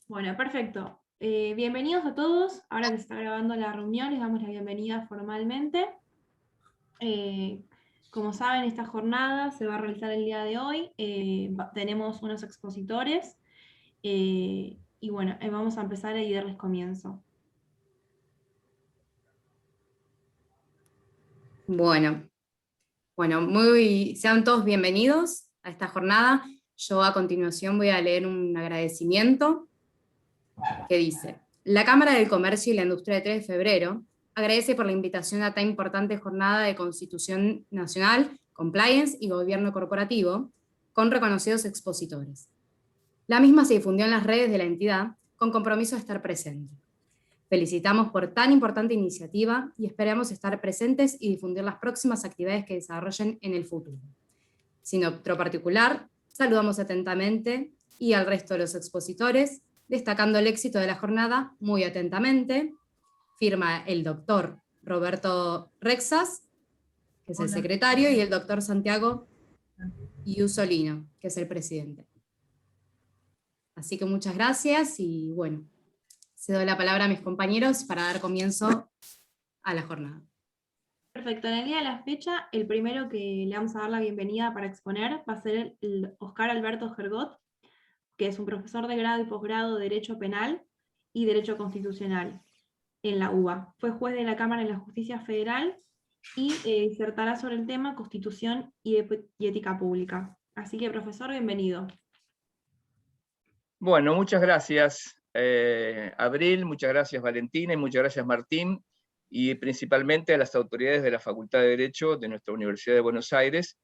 Bueno, perfecto. Bienvenidos a todos. Ahora que se está grabando la reunión, les damos la bienvenida formalmente. Eh, como saben, esta jornada se va a realizar el día de hoy. Tenemos unos expositores y bueno, vamos a empezar y darles comienzo. Bueno, sean todos bienvenidos a esta jornada. Yo a continuación voy a leer un agradecimiento que dice: la Cámara del Comercio y la Industria de 3 de febrero agradece por la invitación a tan importante jornada de Constitución Nacional, Compliance y Gobierno Corporativo con reconocidos expositores. La misma se difundió en las redes de la entidad con compromiso de estar presente. Felicitamos por tan importante iniciativa y esperamos estar presentes y difundir las próximas actividades que desarrollen en el futuro. Sin otro particular, saludamos atentamente y al resto de los expositores, destacando el éxito de la jornada muy atentamente. Firma el doctor Roberto Rexas, que es el secretario, y el doctor Santiago Iusolino, que es el presidente. Así que muchas gracias y bueno, cedo la palabra a mis compañeros para dar comienzo a la jornada. Perfecto, en el día de la fecha, el primero que le vamos a dar la bienvenida para exponer va a ser el Oscar Alberto Gergot, que es un profesor de grado y posgrado de Derecho Penal y Derecho Constitucional en la UBA. Fue juez de la Cámara de la Justicia Federal y disertará sobre el tema Constitución y Ética Pública. Así que, profesor, bienvenido. Bueno, muchas gracias, Abril, muchas gracias, Valentina, y muchas gracias, Martín, y principalmente a las autoridades de la Facultad de Derecho de nuestra Universidad de Buenos Aires,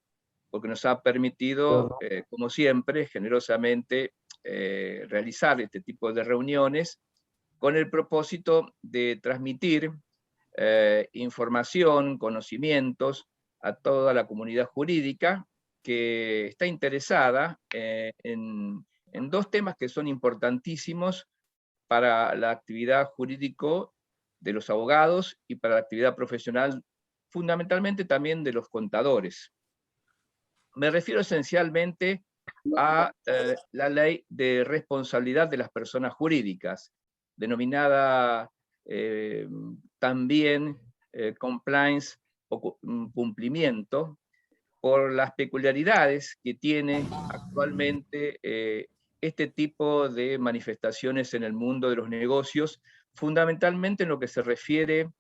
porque nos ha permitido, como siempre, generosamente, realizar este tipo de reuniones con el propósito de transmitir información, conocimientos a toda la comunidad jurídica que está interesada en dos temas que son importantísimos para la actividad jurídico de los abogados y para la actividad profesional, fundamentalmente también de los contadores. Me refiero esencialmente a la ley de responsabilidad de las personas jurídicas, denominada también compliance o cumplimiento, por las peculiaridades que tiene actualmente este tipo de manifestaciones en el mundo de los negocios, fundamentalmente en lo que se refiere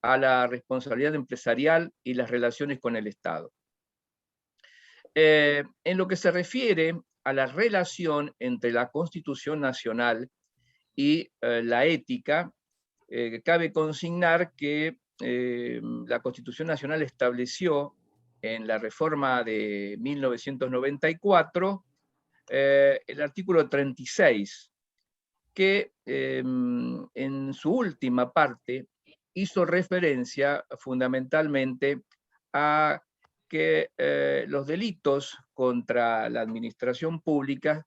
a la responsabilidad empresarial y las relaciones con el Estado. En lo que se refiere a la relación entre la Constitución Nacional y la ética, cabe consignar que la Constitución Nacional estableció en la reforma de 1994 el artículo 36, que en su última parte hizo referencia fundamentalmente a que los delitos contra la administración pública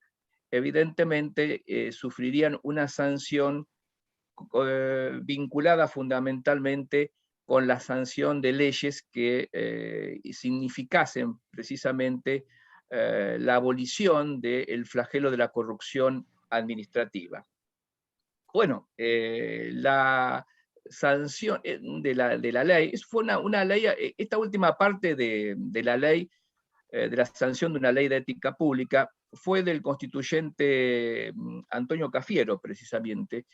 evidentemente sufrirían una sanción vinculada fundamentalmente con la sanción de leyes que significasen precisamente la abolición del flagelo de la corrupción administrativa. Bueno, la sanción de la ley, fue una ley, esta última parte de la ley, de la sanción de una ley de ética pública, fue del constituyente Antonio Cafiero, precisamente,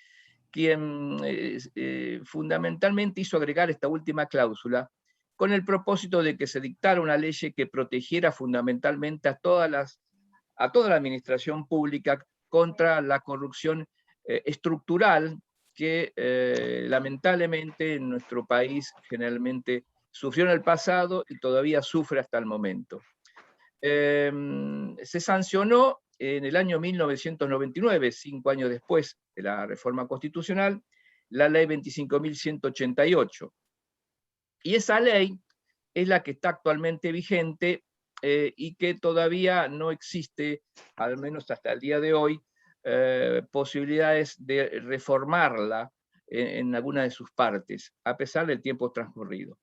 quien fundamentalmente hizo agregar esta última cláusula con el propósito de que se dictara una ley que protegiera fundamentalmente a toda la administración pública contra la corrupción estructural que lamentablemente en nuestro país generalmente sufrió en el pasado y todavía sufre hasta el momento. Se sancionó en el año 1999, 5 años después de la reforma constitucional, la ley 25.188. Y esa ley es la que está actualmente vigente y que todavía no existe, al menos hasta el día de hoy, posibilidades de reformarla en alguna de sus partes, a pesar del tiempo transcurrido.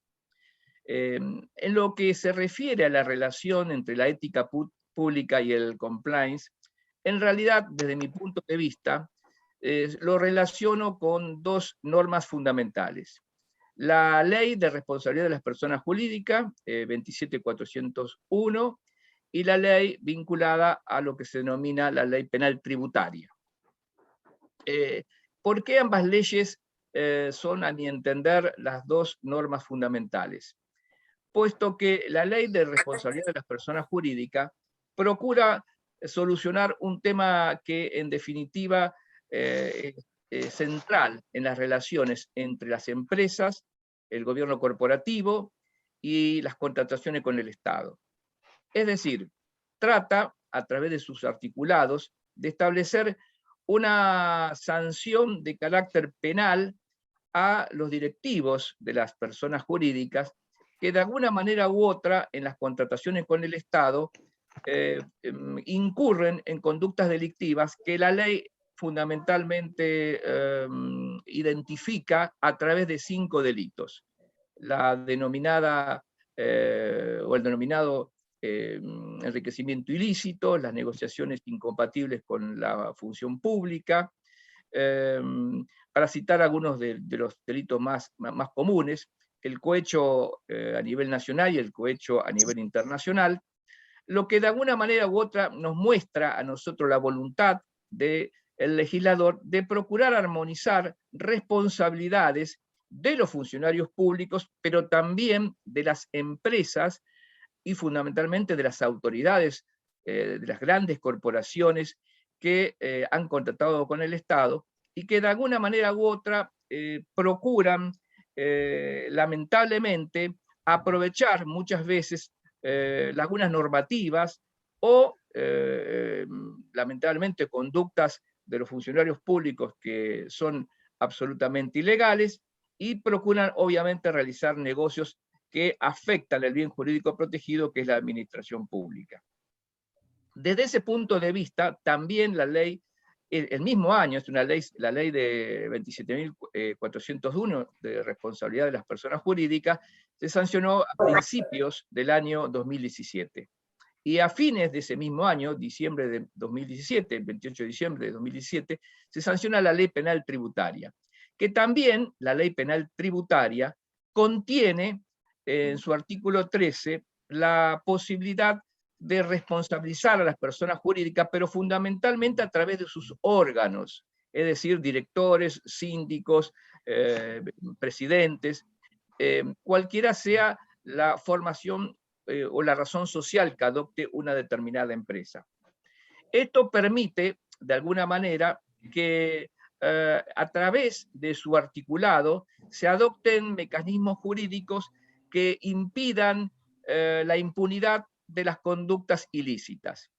En lo que se refiere a la relación entre la ética pública y el compliance, en realidad, desde mi punto de vista, lo relaciono con dos normas fundamentales. La Ley de Responsabilidad de las Personas Jurídicas, 27401, y la ley vinculada a lo que se denomina la Ley Penal Tributaria. ¿Por qué ambas leyes son, a mi entender, las dos normas fundamentales? Puesto que la Ley de Responsabilidad de las Personas Jurídicas procura solucionar un tema que, en definitiva, es central en las relaciones entre las empresas, el gobierno corporativo y las contrataciones con el Estado. Es decir, trata, a través de sus articulados, de establecer una sanción de carácter penal a los directivos de las personas jurídicas que de alguna manera u otra en las contrataciones con el Estado incurren en conductas delictivas que la ley fundamentalmente identifica a través de 5 delitos. La denominada o el denominado enriquecimiento ilícito, las negociaciones incompatibles con la función pública, para citar algunos de los delitos más comunes, el cohecho a nivel nacional y el cohecho a nivel internacional, lo que de alguna manera u otra nos muestra a nosotros la voluntad del legislador de procurar armonizar responsabilidades de los funcionarios públicos, pero también de las empresas y fundamentalmente de las autoridades, de las grandes corporaciones que han contratado con el Estado y que de alguna manera u otra procuran lamentablemente aprovechar muchas veces lagunas normativas o lamentablemente conductas de los funcionarios públicos que son absolutamente ilegales y procuran obviamente realizar negocios que afectan el bien jurídico protegido, que es la administración pública. Desde ese punto de vista, también la ley, el mismo año, es una ley, la ley de 27.401 de responsabilidad de las personas jurídicas, se sancionó a principios del año 2017. Y a fines de ese mismo año, diciembre de 2017, el 28 de diciembre de 2017, se sanciona la Ley Penal Tributaria, que también la Ley Penal Tributaria contiene en su artículo 13 la posibilidad de responsabilizar a las personas jurídicas, pero fundamentalmente a través de sus órganos, es decir, directores, síndicos, presidentes, cualquiera sea la formación o la razón social que adopte una determinada empresa. Esto permite, de alguna manera, que a través de su articulado se adopten mecanismos jurídicos que impidan la impunidad de las conductas ilícitas.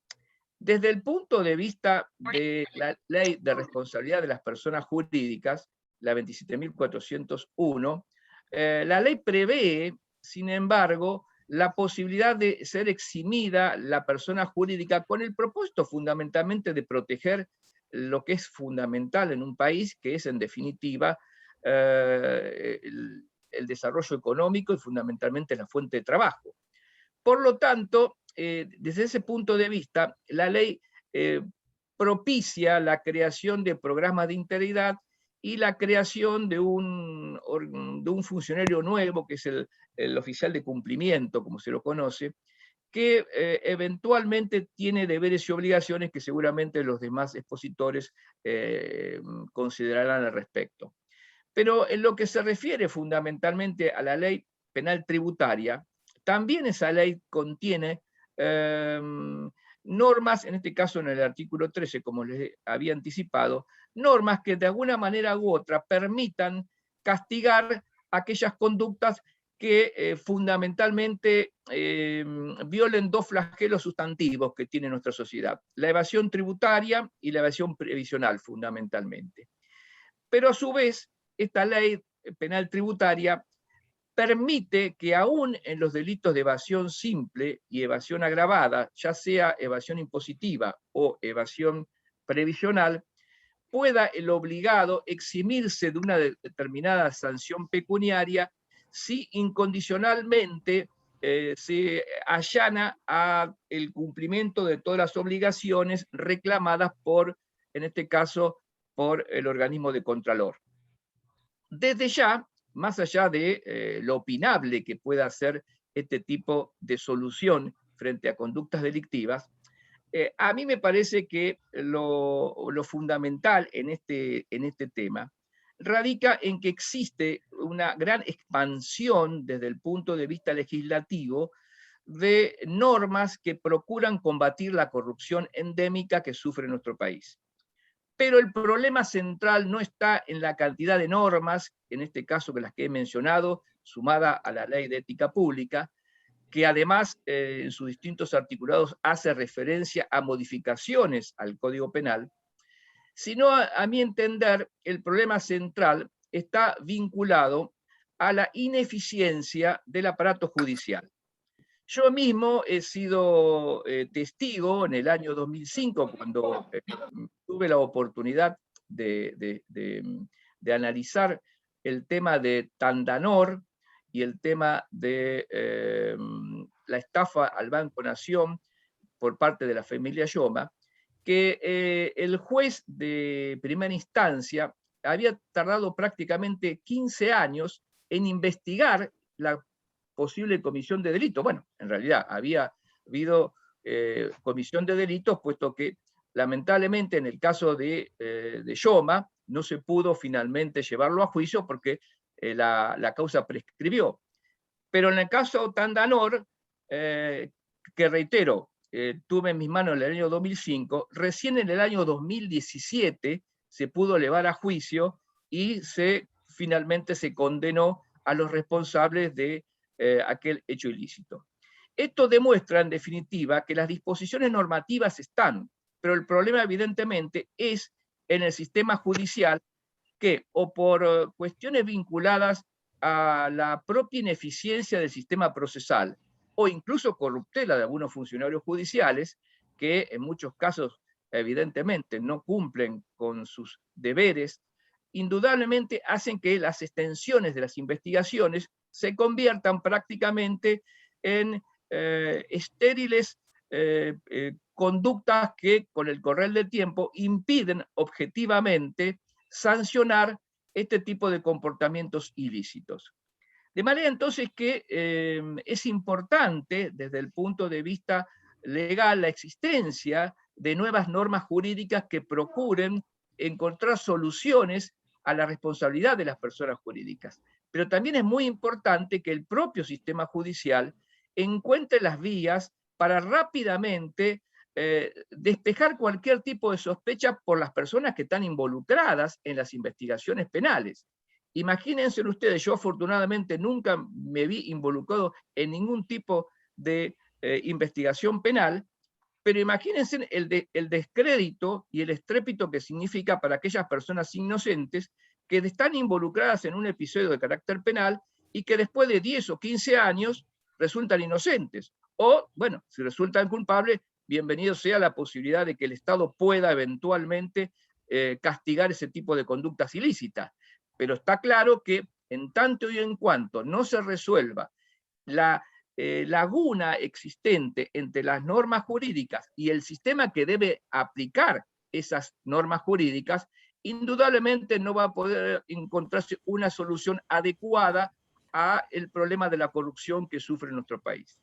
Desde el punto de vista de la Ley de Responsabilidad de las Personas Jurídicas, la 27.401, la ley prevé, sin embargo, la posibilidad de ser eximida la persona jurídica con el propósito fundamentalmente de proteger lo que es fundamental en un país, que es en definitiva el desarrollo económico y fundamentalmente la fuente de trabajo. Por lo tanto, desde ese punto de vista, la ley propicia la creación de programas de integridad y la creación de un funcionario nuevo, que es el oficial de cumplimiento, como se lo conoce, que eventualmente tiene deberes y obligaciones que seguramente los demás expositores considerarán al respecto. Pero en lo que se refiere fundamentalmente a la ley penal tributaria, también esa ley contiene normas, en este caso en el artículo 13, como les había anticipado, normas que de alguna manera u otra permitan castigar aquellas conductas que fundamentalmente violen dos flagelos sustantivos que tiene nuestra sociedad, la evasión tributaria y la evasión previsional fundamentalmente. Pero a su vez, esta ley penal tributaria permite que aún en los delitos de evasión simple y evasión agravada, ya sea evasión impositiva o evasión previsional, pueda el obligado eximirse de una determinada sanción pecuniaria si incondicionalmente se allana a el cumplimiento de todas las obligaciones reclamadas por, en este caso, por el organismo de Contralor. Desde ya, más allá de lo opinable que pueda ser este tipo de solución frente a conductas delictivas, a mí me parece que lo fundamental en este tema radica en que existe una gran expansión desde el punto de vista legislativo de normas que procuran combatir la corrupción endémica que sufre nuestro país. Pero el problema central no está en la cantidad de normas, en este caso que las que he mencionado, sumada a la Ley de Ética Pública, que además en sus distintos articulados hace referencia a modificaciones al Código Penal, sino a mi entender el problema central está vinculado a la ineficiencia del aparato judicial. Yo mismo he sido testigo en el año 2005, cuando tuve la oportunidad de analizar el tema de Tandanor y el tema de la estafa al Banco Nación por parte de la familia Yoma, que el juez de primera instancia había tardado prácticamente 15 años en investigar la posible comisión de delito. Bueno, en realidad había habido comisión de delitos, puesto que lamentablemente en el caso de Yoma no se pudo finalmente llevarlo a juicio porque la causa prescribió. Pero en el caso Tandanor, que reitero, tuve en mis manos en el año 2005, recién en el año 2017 se pudo elevar a juicio y finalmente se condenó a los responsables de aquel hecho ilícito. Esto demuestra, en definitiva, que las disposiciones normativas están, pero el problema evidentemente es en el sistema judicial que, o por cuestiones vinculadas a la propia ineficiencia del sistema procesal, o incluso corruptela de algunos funcionarios judiciales, que en muchos casos evidentemente no cumplen con sus deberes, indudablemente hacen que las extensiones de las investigaciones se conviertan prácticamente en estériles conductas que con el correr del tiempo impiden objetivamente sancionar este tipo de comportamientos ilícitos. De manera entonces que es importante desde el punto de vista legal la existencia de nuevas normas jurídicas que procuren encontrar soluciones a la responsabilidad de las personas jurídicas. Pero también es muy importante que el propio sistema judicial encuentre las vías para rápidamente despejar cualquier tipo de sospecha por las personas que están involucradas en las investigaciones penales. Imagínense ustedes, yo afortunadamente nunca me vi involucrado en ningún tipo de investigación penal, pero imagínense el descrédito y el estrépito que significa para aquellas personas inocentes que están involucradas en un episodio de carácter penal y que después de 10 o 15 años resultan inocentes. O, bueno, si resultan culpables, bienvenido sea la posibilidad de que el Estado pueda eventualmente castigar ese tipo de conductas ilícitas. Pero está claro que en tanto y en cuanto no se resuelva la laguna existente entre las normas jurídicas y el sistema que debe aplicar esas normas jurídicas, indudablemente no va a poder encontrarse una solución adecuada al problema de la corrupción que sufre nuestro país.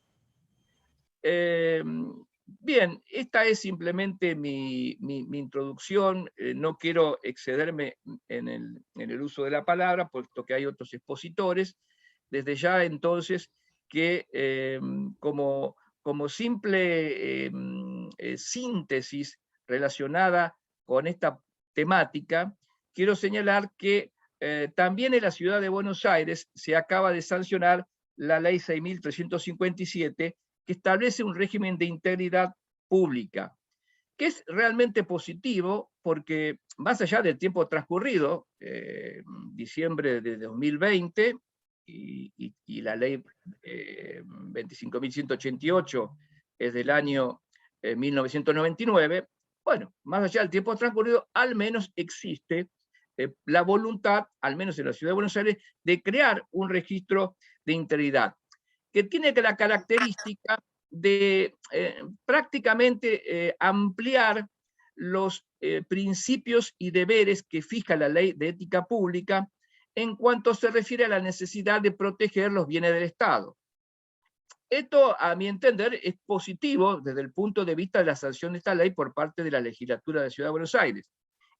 Bien, esta es simplemente mi introducción. No quiero excederme en el uso de la palabra, puesto que hay otros expositores. Desde ya, entonces, que como simple síntesis relacionada con esta temática, quiero señalar que también en la ciudad de Buenos Aires se acaba de sancionar la ley 6.357, que establece un régimen de integridad pública, que es realmente positivo porque más allá del tiempo transcurrido, diciembre de 2020 y la ley 25.188 es del año 1999, bueno, más allá del tiempo transcurrido, al menos existe la voluntad, al menos en la ciudad de Buenos Aires, de crear un registro de integridad, que tiene la característica de prácticamente ampliar los principios y deberes que fija la Ley de Ética Pública en cuanto se refiere a la necesidad de proteger los bienes del Estado. Esto, a mi entender, es positivo desde el punto de vista de la sanción de esta ley por parte de la legislatura de Ciudad de Buenos Aires.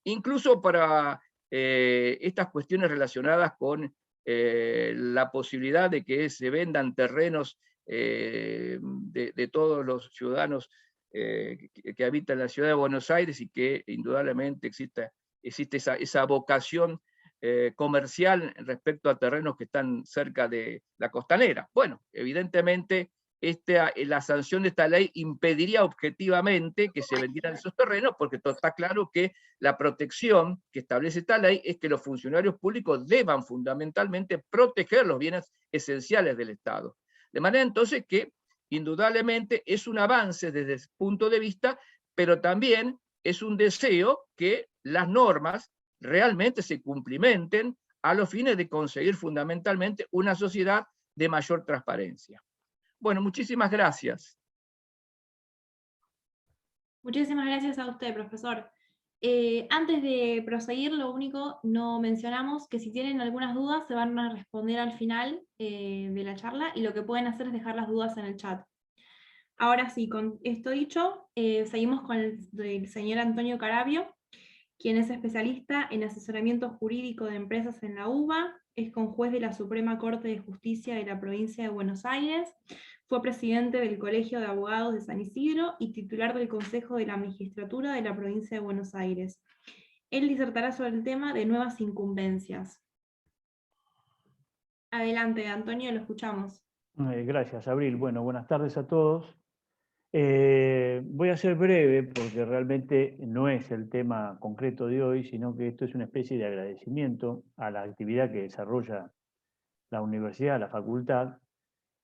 Incluso para estas cuestiones relacionadas con la posibilidad de que se vendan terrenos de todos los ciudadanos que habitan la Ciudad de Buenos Aires, y que indudablemente existe esa vocación comercial respecto a terrenos que están cerca de la costanera. Bueno, evidentemente la sanción de esta ley impediría objetivamente que se vendieran esos terrenos, porque está claro que la protección que establece esta ley es que los funcionarios públicos deban fundamentalmente proteger los bienes esenciales del Estado. De manera entonces que indudablemente es un avance desde ese punto de vista, pero también es un deseo que las normas realmente se cumplimenten a los fines de conseguir fundamentalmente una sociedad de mayor transparencia. Bueno, muchísimas gracias. Muchísimas gracias a usted, profesor. Antes de proseguir, lo único, no mencionamos que si tienen algunas dudas se van a responder al final de la charla, y lo que pueden hacer es dejar las dudas en el chat. Ahora sí, con esto dicho, seguimos con el señor Antonio Caravio, quien es especialista en asesoramiento jurídico de empresas en la UBA, es conjuez de la Suprema Corte de Justicia de la Provincia de Buenos Aires, fue presidente del Colegio de Abogados de San Isidro y titular del Consejo de la Magistratura de la Provincia de Buenos Aires. Él disertará sobre el tema de nuevas incumbencias. Adelante, Antonio, lo escuchamos. Gracias, Abril. Bueno, buenas tardes a todos. Voy a ser breve porque realmente no es el tema concreto de hoy, sino que esto es una especie de agradecimiento a la actividad que desarrolla la universidad, la facultad,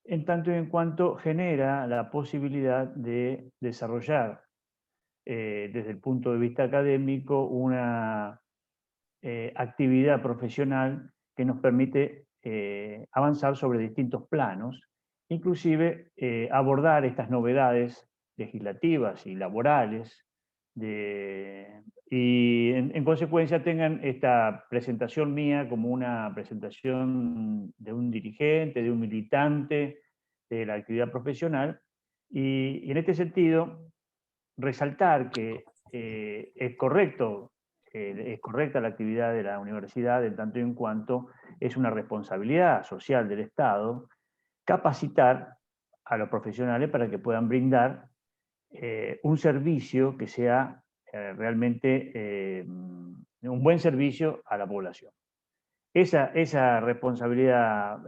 en tanto y en cuanto genera la posibilidad de desarrollar desde el punto de vista académico una actividad profesional que nos permite avanzar sobre distintos planos, inclusive abordar estas novedades legislativas y laborales, y en consecuencia tengan esta presentación mía como una presentación de un dirigente, de un militante de la actividad profesional, y en este sentido resaltar que es correcta la actividad de la universidad en tanto y en cuanto es una responsabilidad social del Estado capacitar a los profesionales para que puedan brindar un servicio que sea realmente un buen servicio a la población. Esa responsabilidad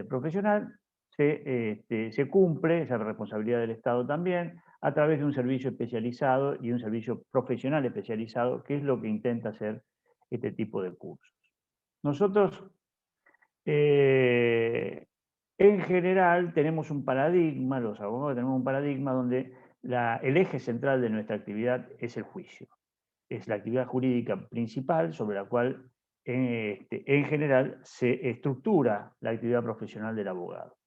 profesional se cumple, esa responsabilidad del Estado también, a través de un servicio especializado y un servicio profesional especializado, que es lo que intenta hacer este tipo de cursos. Nosotros, en general, tenemos un paradigma, los abogados tenemos un paradigma donde el eje central de nuestra actividad es el juicio. Es la actividad jurídica principal sobre la cual, en general, se estructura la actividad profesional del abogado.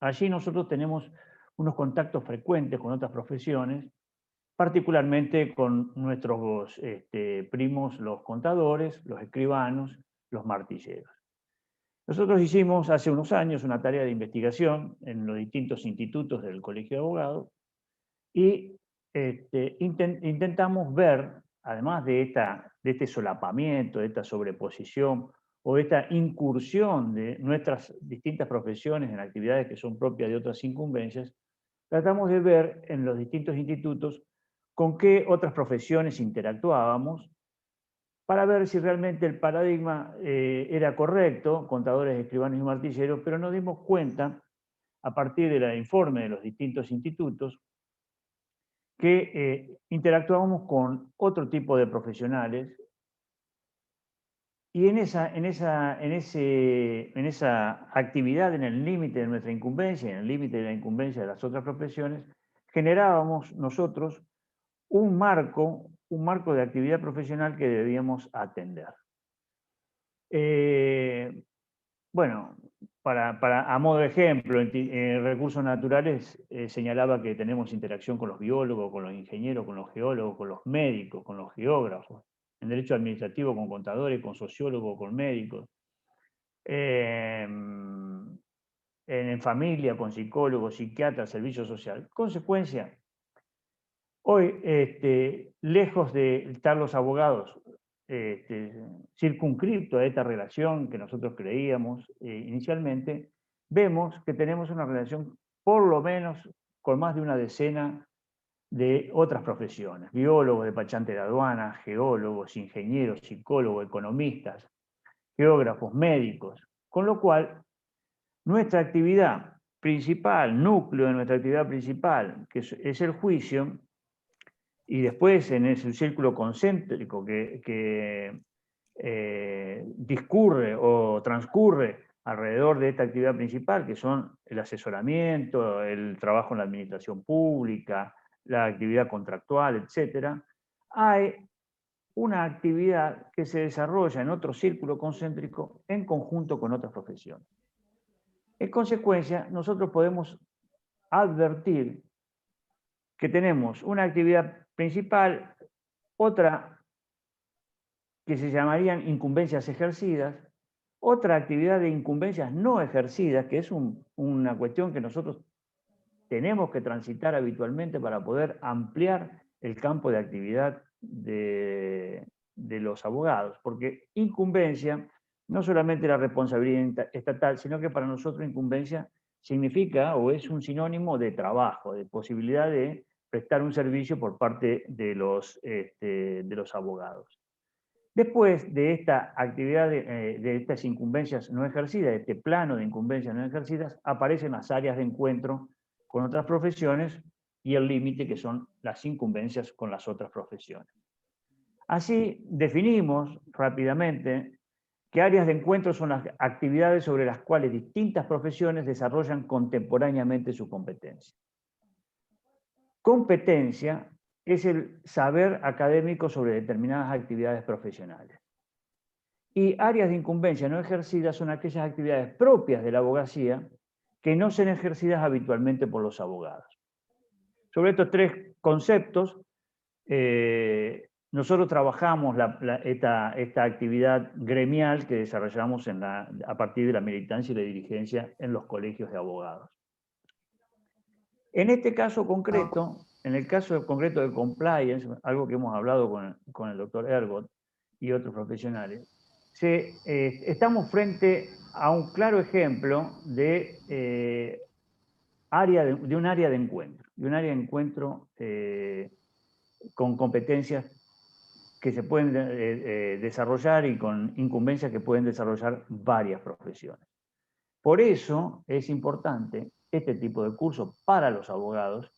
Allí nosotros tenemos unos contactos frecuentes con otras profesiones, particularmente con nuestros primos, los contadores, los escribanos, los martilleros. Nosotros hicimos hace unos años una tarea de investigación en los distintos institutos del Colegio de Abogados y intentamos ver, además de este solapamiento, de esta sobreposición o de esta incursión de nuestras distintas profesiones en actividades que son propias de otras incumbencias, tratamos de ver en los distintos institutos con qué otras profesiones interactuábamos para ver si realmente el paradigma era correcto, contadores, escribanos y martilleros, pero nos dimos cuenta, a partir del informe de los distintos institutos, que interactuábamos con otro tipo de profesionales, y en esa actividad, en el límite de nuestra incumbencia, en el límite de la incumbencia de las otras profesiones, generábamos nosotros un marco de actividad profesional que debíamos atender. Bueno, a modo de ejemplo, en recursos naturales señalaba que tenemos interacción con los biólogos, con los ingenieros, con los geólogos, con los médicos, con los geógrafos. En derecho administrativo con contadores, con sociólogos, con médicos. En familia con psicólogos, psiquiatras, servicio social. Consecuencia, hoy, lejos de estar los abogados circunscriptos a esta relación que nosotros creíamos inicialmente, vemos que tenemos una relación por lo menos con más de una decena de otras profesiones, biólogos, despachantes de aduana, geólogos, ingenieros, psicólogos, economistas, geógrafos, médicos, con lo cual nuestra actividad principal, núcleo de nuestra actividad principal, que es el juicio, y después en ese círculo concéntrico que discurre o transcurre alrededor de esta actividad principal, que son el asesoramiento, el trabajo en la administración pública, la actividad contractual, etc., hay una actividad que se desarrolla en otro círculo concéntrico en conjunto con otras profesiones. En consecuencia, nosotros podemos advertir que tenemos una actividad principal, otra que se llamarían incumbencias ejercidas, otra actividad de incumbencias no ejercidas, que es una cuestión que nosotros tenemos que transitar habitualmente para poder ampliar el campo de actividad de los abogados, porque incumbencia no solamente la responsabilidad estatal, sino que para nosotros incumbencia significa o es un sinónimo de trabajo, de posibilidad de prestar un servicio por parte de los abogados. Después de esta actividad, de estas incumbencias no ejercidas, de este plano de incumbencias no ejercidas, aparecen las áreas de encuentro con otras profesiones y el límite que son las incumbencias con las otras profesiones. Así definimos rápidamente que áreas de encuentro son las actividades sobre las cuales distintas profesiones desarrollan contemporáneamente su competencia. Competencia es el saber académico sobre determinadas actividades profesionales. Y áreas de incumbencia no ejercidas son aquellas actividades propias de la abogacía que no son ejercidas habitualmente por los abogados. Sobre estos tres conceptos, nosotros trabajamos esta actividad gremial que desarrollamos a partir de la militancia y la dirigencia en los colegios de abogados. En este caso concreto, en el caso concreto de compliance, algo que hemos hablado con el doctor Ergot y otros profesionales, estamos frente a un claro ejemplo de un área de encuentro, con competencias que se pueden desarrollar y con incumbencias que pueden desarrollar varias profesiones. Por eso es importante este tipo de curso para los abogados,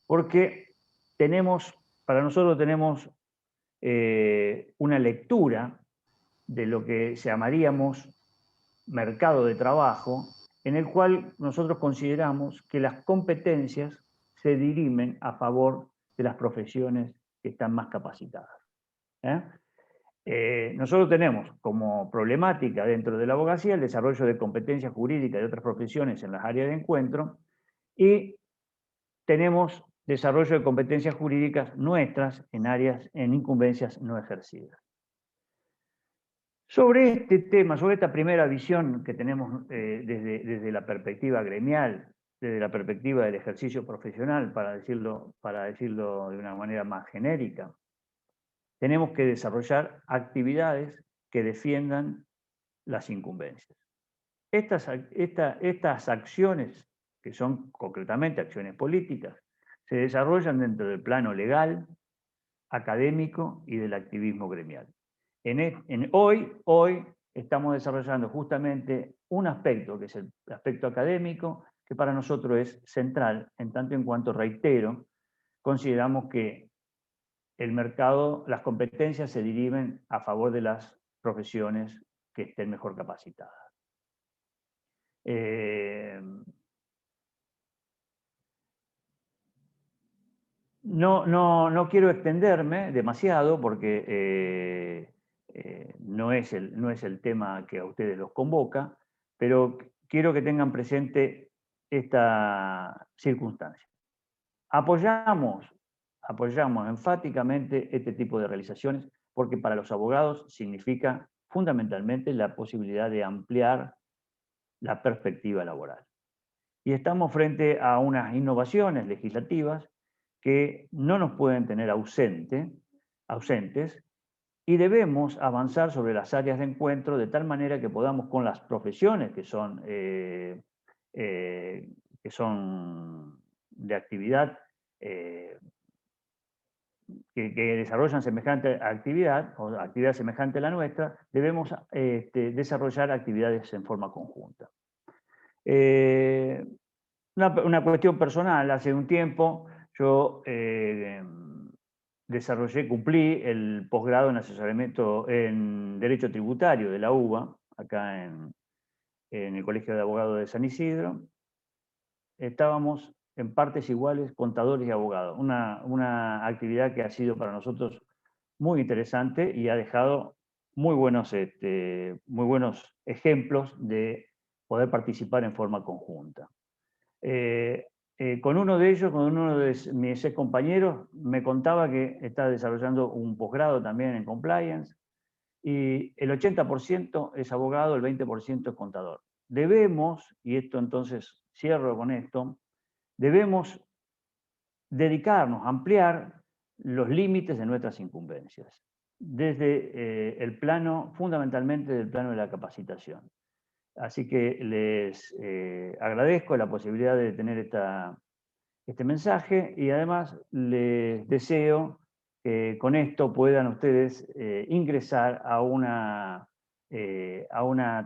porque para nosotros tenemos una lectura de lo que llamaríamos mercado de trabajo, en el cual nosotros consideramos que las competencias se dirimen a favor de las profesiones que están más capacitadas. Nosotros tenemos como problemática dentro de la abogacía el desarrollo de competencias jurídicas de otras profesiones en las áreas de encuentro y tenemos desarrollo de competencias jurídicas nuestras en incumbencias no ejercidas. Sobre este tema, sobre esta primera visión que tenemos desde la perspectiva gremial, desde la perspectiva del ejercicio profesional, para decirlo de una manera más genérica, tenemos que desarrollar actividades que defiendan las incumbencias. Estas acciones, que son concretamente acciones políticas, se desarrollan dentro del plano legal, académico y del activismo gremial. Hoy estamos desarrollando justamente un aspecto, que es el aspecto académico, que para nosotros es central, en tanto en cuanto, reitero, consideramos que el mercado, las competencias se dirimen a favor de las profesiones que estén mejor capacitadas. No quiero extenderme demasiado porque no es el tema que a ustedes los convoca, pero quiero que tengan presente esta circunstancia. Apoyamos enfáticamente este tipo de realizaciones porque para los abogados significa fundamentalmente la posibilidad de ampliar la perspectiva laboral. Y estamos frente a unas innovaciones legislativas que no nos pueden tener ausentes y debemos avanzar sobre las áreas de encuentro de tal manera que podamos con las profesiones que son de actividad que desarrollan semejante actividad o actividad semejante a la nuestra, debemos desarrollar actividades en forma conjunta. Una cuestión personal, hace un tiempo yo cumplí el posgrado en asesoramiento en Derecho Tributario de la UBA, acá en el Colegio de Abogados de San Isidro. Estábamos en partes iguales contadores y abogados, una actividad que ha sido para nosotros muy interesante y ha dejado muy buenos ejemplos de poder participar en forma conjunta. Con uno de ellos, con uno de mis ex compañeros, me contaba que está desarrollando un posgrado también en compliance y el 80% es abogado, el 20% es contador. Debemos, y esto entonces cierro con esto, debemos dedicarnos a ampliar los límites de nuestras incumbencias, desde el plano, fundamentalmente del plano de la capacitación. Así que les agradezco la posibilidad de tener este mensaje y además les deseo que con esto puedan ustedes ingresar a una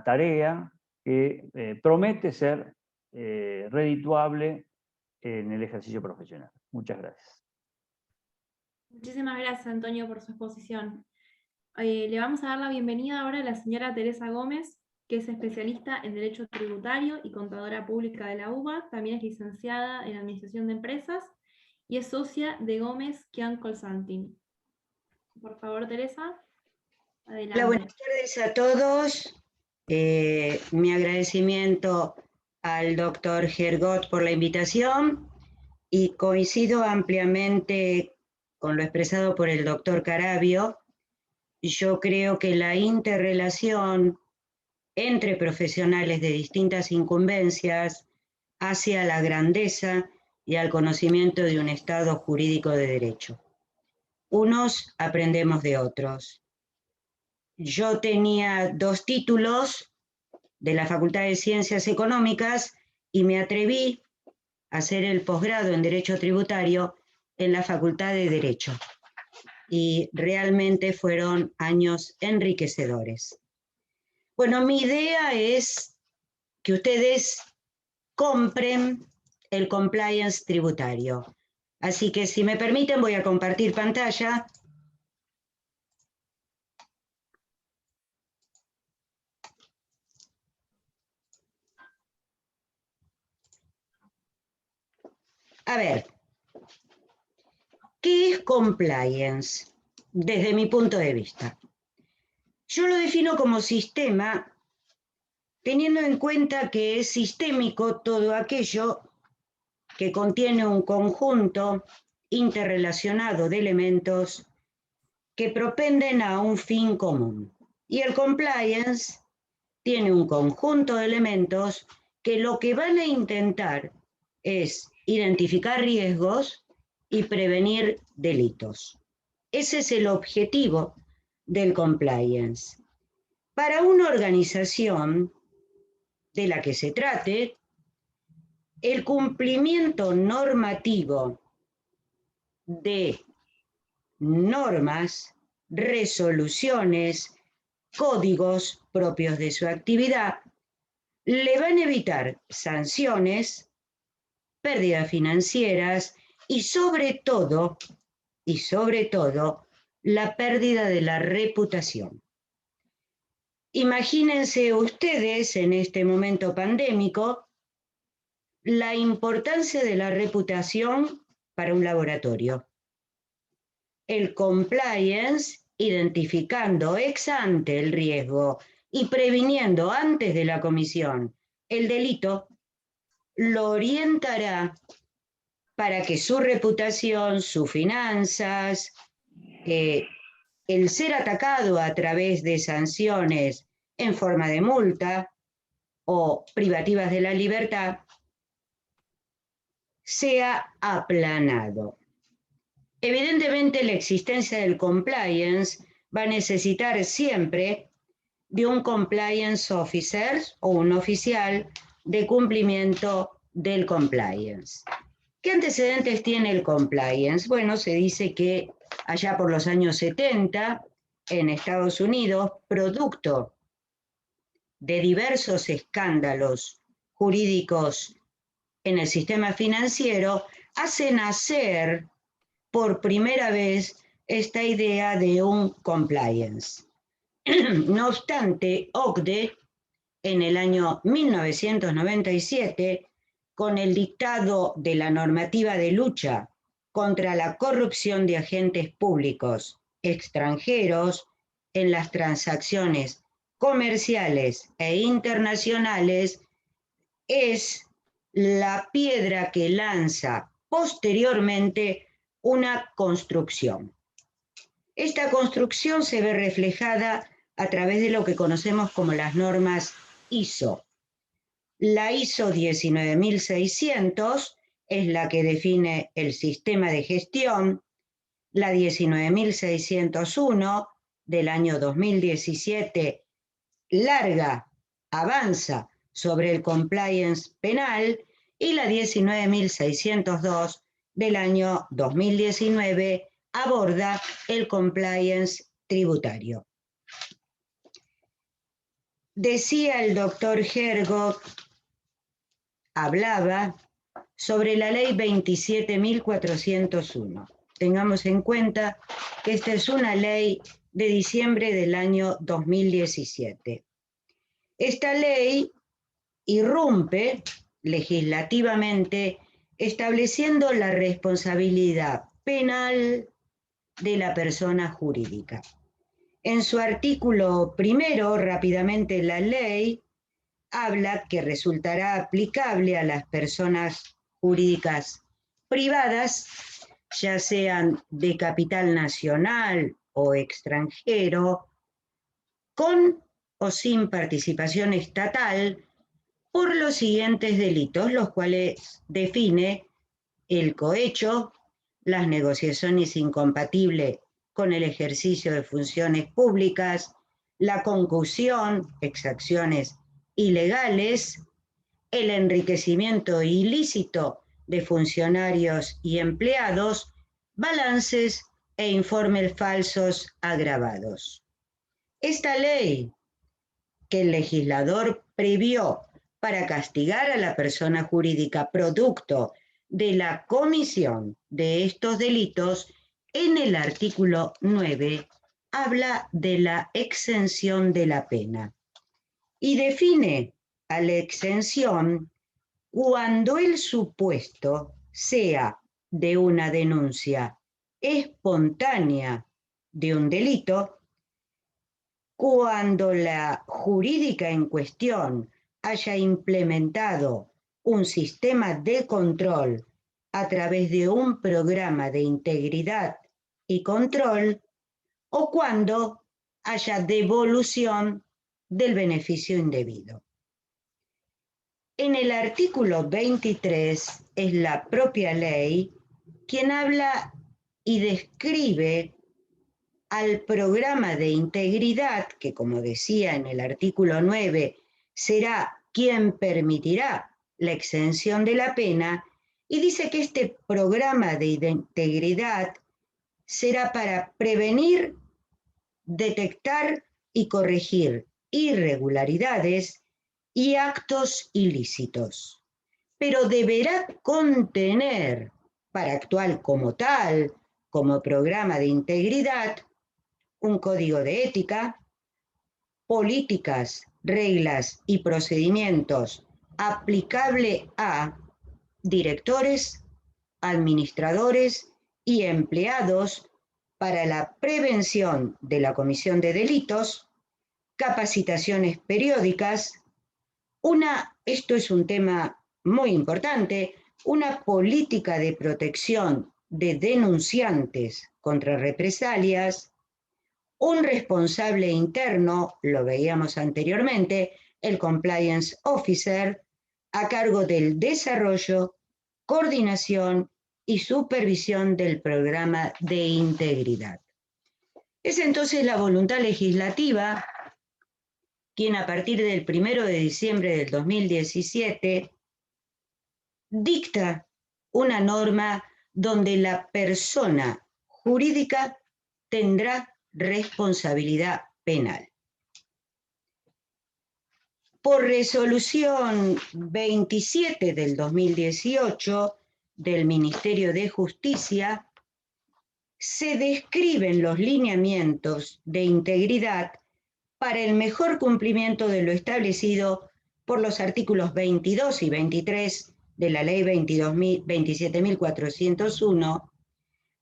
tarea que promete ser redituable en el ejercicio profesional. Muchas gracias. Muchísimas gracias, Antonio, por su exposición. Le vamos a dar la bienvenida ahora a la señora Teresa Gómez, que es especialista en Derecho Tributario y Contadora Pública de la UBA, también es licenciada en Administración de Empresas y es socia de Gómez Kian Consulting. Por favor, Teresa, adelante. Hola, buenas tardes a todos. Mi agradecimiento al doctor Hergot por la invitación y coincido ampliamente con lo expresado por el doctor Caravio. Yo creo que la interrelación entre profesionales de distintas incumbencias hacia la grandeza y al conocimiento de un Estado jurídico de derecho. Unos aprendemos de otros. Yo tenía 2 títulos de la Facultad de Ciencias Económicas y me atreví a hacer el posgrado en Derecho Tributario en la Facultad de Derecho. Y realmente fueron años enriquecedores. Bueno, mi idea es que ustedes compren el compliance tributario. Así que si me permiten voy a compartir pantalla. A ver, ¿qué es compliance? Desde mi punto de vista. Yo lo defino como sistema teniendo en cuenta que es sistémico todo aquello que contiene un conjunto interrelacionado de elementos que propenden a un fin común. Y el compliance tiene un conjunto de elementos que lo que van a intentar es identificar riesgos y prevenir delitos. Ese es el objetivo del compliance. Para una organización de la que se trate, el cumplimiento normativo de normas, resoluciones, códigos propios de su actividad, le van a evitar sanciones, pérdidas financieras y sobre todo, la pérdida de la reputación. Imagínense ustedes en este momento pandémico la importancia de la reputación para un laboratorio. El compliance, identificando ex ante el riesgo y previniendo antes de la comisión el delito lo orientará para que su reputación, sus finanzas, el ser atacado a través de sanciones en forma de multa o privativas de la libertad, sea aplanado. Evidentemente, la existencia del compliance va a necesitar siempre de un compliance officer o un oficial de cumplimiento del compliance. ¿Qué antecedentes tiene el compliance? Bueno, se dice que allá por los años 70, en Estados Unidos, producto de diversos escándalos jurídicos en el sistema financiero, hace nacer por primera vez esta idea de un compliance. No obstante, OCDE, en el año 1997, con el dictado de la normativa de lucha contra la corrupción de agentes públicos extranjeros en las transacciones comerciales e internacionales, es la piedra que lanza posteriormente una construcción. Esta construcción se ve reflejada a través de lo que conocemos como las normas ISO. La ISO 19600 es la que define el sistema de gestión, la 19601 del año 2017 avanza sobre el compliance penal, y la 19602 del año 2019 aborda el compliance tributario. Decía el doctor Hergot, hablaba sobre la ley 27.401. Tengamos en cuenta que esta es una ley de diciembre del año 2017. Esta ley irrumpe legislativamente estableciendo la responsabilidad penal de la persona jurídica. En su artículo primero, rápidamente, la ley habla que resultará aplicable a las personas jurídicas privadas, ya sean de capital nacional o extranjero, con o sin participación estatal, por los siguientes delitos, los cuales define el cohecho, las negociaciones incompatibles con el ejercicio de funciones públicas, la concusión, exacciones ilegales, el enriquecimiento ilícito de funcionarios y empleados, balances e informes falsos agravados. Esta ley que el legislador previó para castigar a la persona jurídica producto de la comisión de estos delitos, en el artículo 9 habla de la exención de la pena y define a la exención cuando el supuesto sea de una denuncia espontánea de un delito, cuando la jurídica en cuestión haya implementado un sistema de control a través de un programa de integridad y control, o cuando haya devolución del beneficio indebido. En el artículo 23 es la propia ley quien habla y describe al programa de integridad, que como decía en el artículo 9, será quien permitirá la exención de la pena, y dice que este programa de integridad será para prevenir, detectar y corregir irregularidades y actos ilícitos, pero deberá contener, para actuar como tal, como programa de integridad, un código de ética, políticas, reglas y procedimientos aplicable a directores, administradores y empleados para la prevención de la comisión de delitos, capacitaciones periódicas, Esto es un tema muy importante, una política de protección de denunciantes contra represalias, un responsable interno, lo veíamos anteriormente, el Compliance Officer, a cargo del desarrollo, coordinación y supervisión del programa de integridad. Es entonces la voluntad legislativa quien a partir del 1 de diciembre del 2017 dicta una norma donde la persona jurídica tendrá responsabilidad penal. Por resolución 27 del 2018 del Ministerio de Justicia, se describen los lineamientos de integridad para el mejor cumplimiento de lo establecido por los artículos 22 y 23 de la Ley 27.401,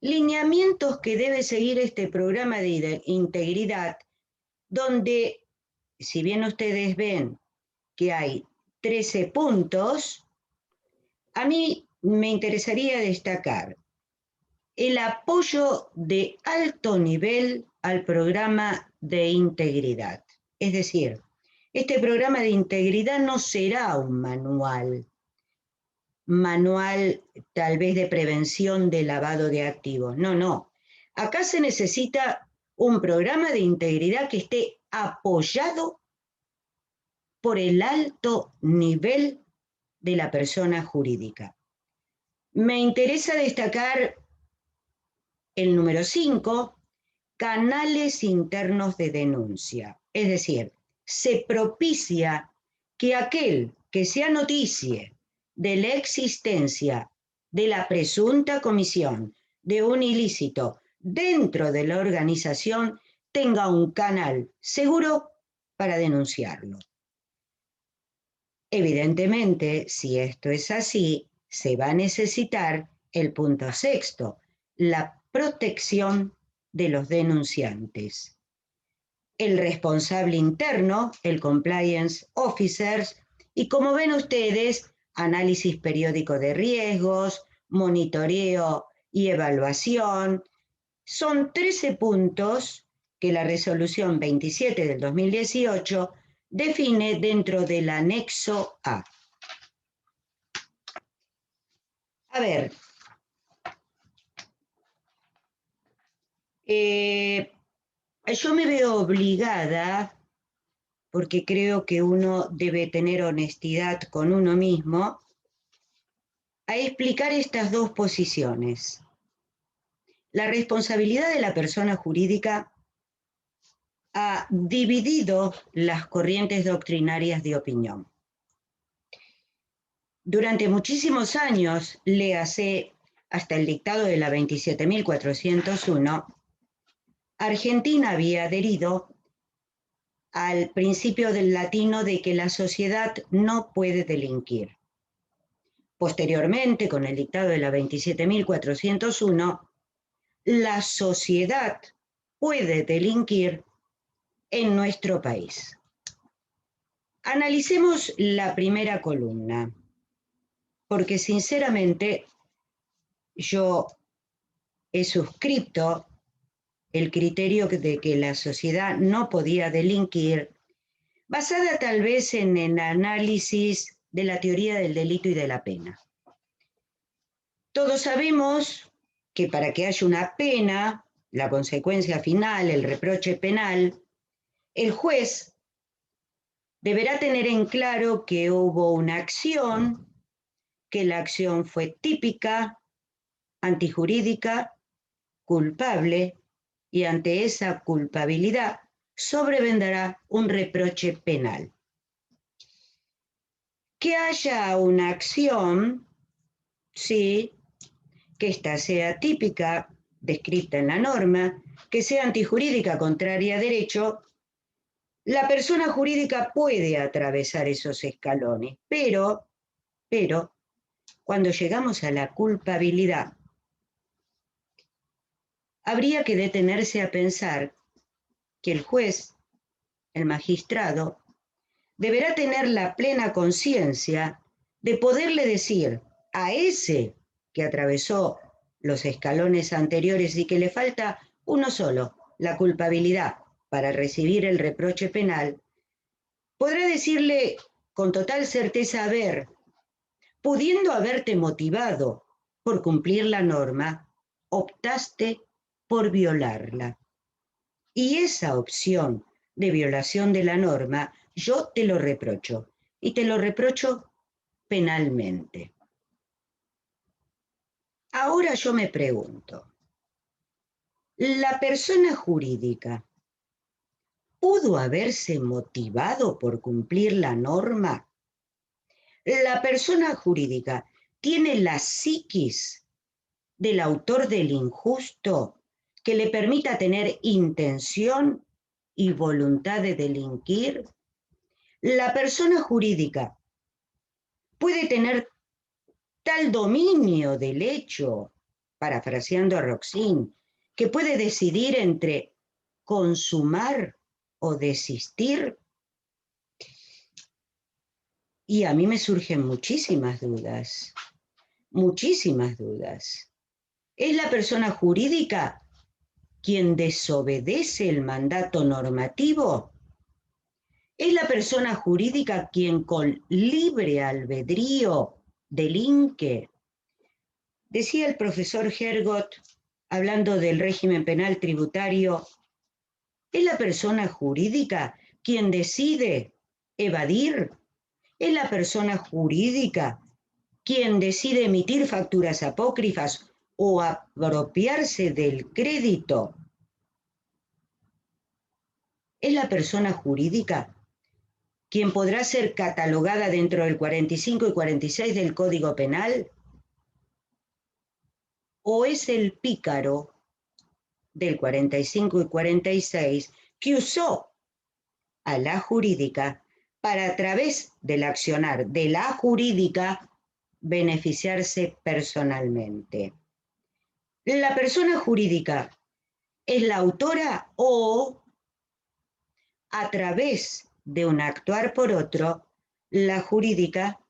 lineamientos que debe seguir este programa de integridad, donde, si bien ustedes ven que hay 13 puntos, a mí me interesaría destacar el apoyo de alto nivel al programa de integridad. Es decir, este programa de integridad no será un manual tal vez de prevención de lavado de activos. No, no. Acá se necesita un programa de integridad que esté apoyado por el alto nivel de la persona jurídica. Me interesa destacar el número 5, canales internos de denuncia. Es decir, se propicia que aquel que sea noticie de la existencia de la presunta comisión de un ilícito dentro de la organización tenga un canal seguro para denunciarlo. Evidentemente, si esto es así, se va a necesitar el punto 6, la protección de los denunciantes. El responsable interno, el Compliance Officer, y como ven ustedes, análisis periódico de riesgos, monitoreo y evaluación. Son 13 puntos que la resolución 27 del 2018 define dentro del anexo A. A ver, yo me veo obligada, porque creo que uno debe tener honestidad con uno mismo, a explicar estas dos posiciones. La responsabilidad de la persona jurídica ha dividido las corrientes doctrinarias de opinión. Durante muchísimos años, léase hasta el dictado de la 27.401, Argentina había adherido al principio del latino de que la sociedad no puede delinquir. Posteriormente, con el dictado de la 27.401, la sociedad puede delinquir en nuestro país. Analicemos la primera columna, porque sinceramente yo he suscrito el criterio de que la sociedad no podía delinquir, basada tal vez en el análisis de la teoría del delito y de la pena. Todos sabemos que para que haya una pena, la consecuencia final, el reproche penal, el juez deberá tener en claro que hubo una acción, que la acción fue típica, antijurídica, culpable, y ante esa culpabilidad sobrevendrá un reproche penal. Que haya una acción, sí, que ésta sea típica, descrita en la norma, que sea antijurídica, contraria a derecho, la persona jurídica puede atravesar esos escalones, pero, cuando llegamos a la culpabilidad, habría que detenerse a pensar que el juez, el magistrado, deberá tener la plena conciencia de poderle decir a ese que atravesó los escalones anteriores y que le falta uno solo, la culpabilidad para recibir el reproche penal, podrá decirle con total certeza: a ver, pudiendo haberte motivado por cumplir la norma, optaste por violarla. Y esa opción de violación de la norma, yo te lo reprocho, y te lo reprocho penalmente. Ahora yo me pregunto, ¿la persona jurídica pudo haberse motivado por cumplir la norma? ¿La persona jurídica tiene la psiquis del autor del injusto que le permita tener intención y voluntad de delinquir? ¿La persona jurídica puede tener tal dominio del hecho, parafraseando a Roxin, que puede decidir entre consumar o desistir? Y a mí me surgen muchísimas dudas, muchísimas dudas. ¿Es la persona jurídica quien desobedece el mandato normativo? ¿Es la persona jurídica quien con libre albedrío delinque? Decía el profesor Hergot, hablando del régimen penal tributario, ¿es la persona jurídica quien decide evadir? ¿Es la persona jurídica quien decide emitir facturas apócrifas o apropiarse del crédito? ¿Es la persona jurídica quien podrá ser catalogada dentro del 45 y 46 del Código Penal? ¿O es el pícaro del 45 y 46 que usó a la jurídica para, a través del accionar de la jurídica, beneficiarse personalmente? ¿La persona jurídica es la autora o, a través de un actuar por otro, la jurídica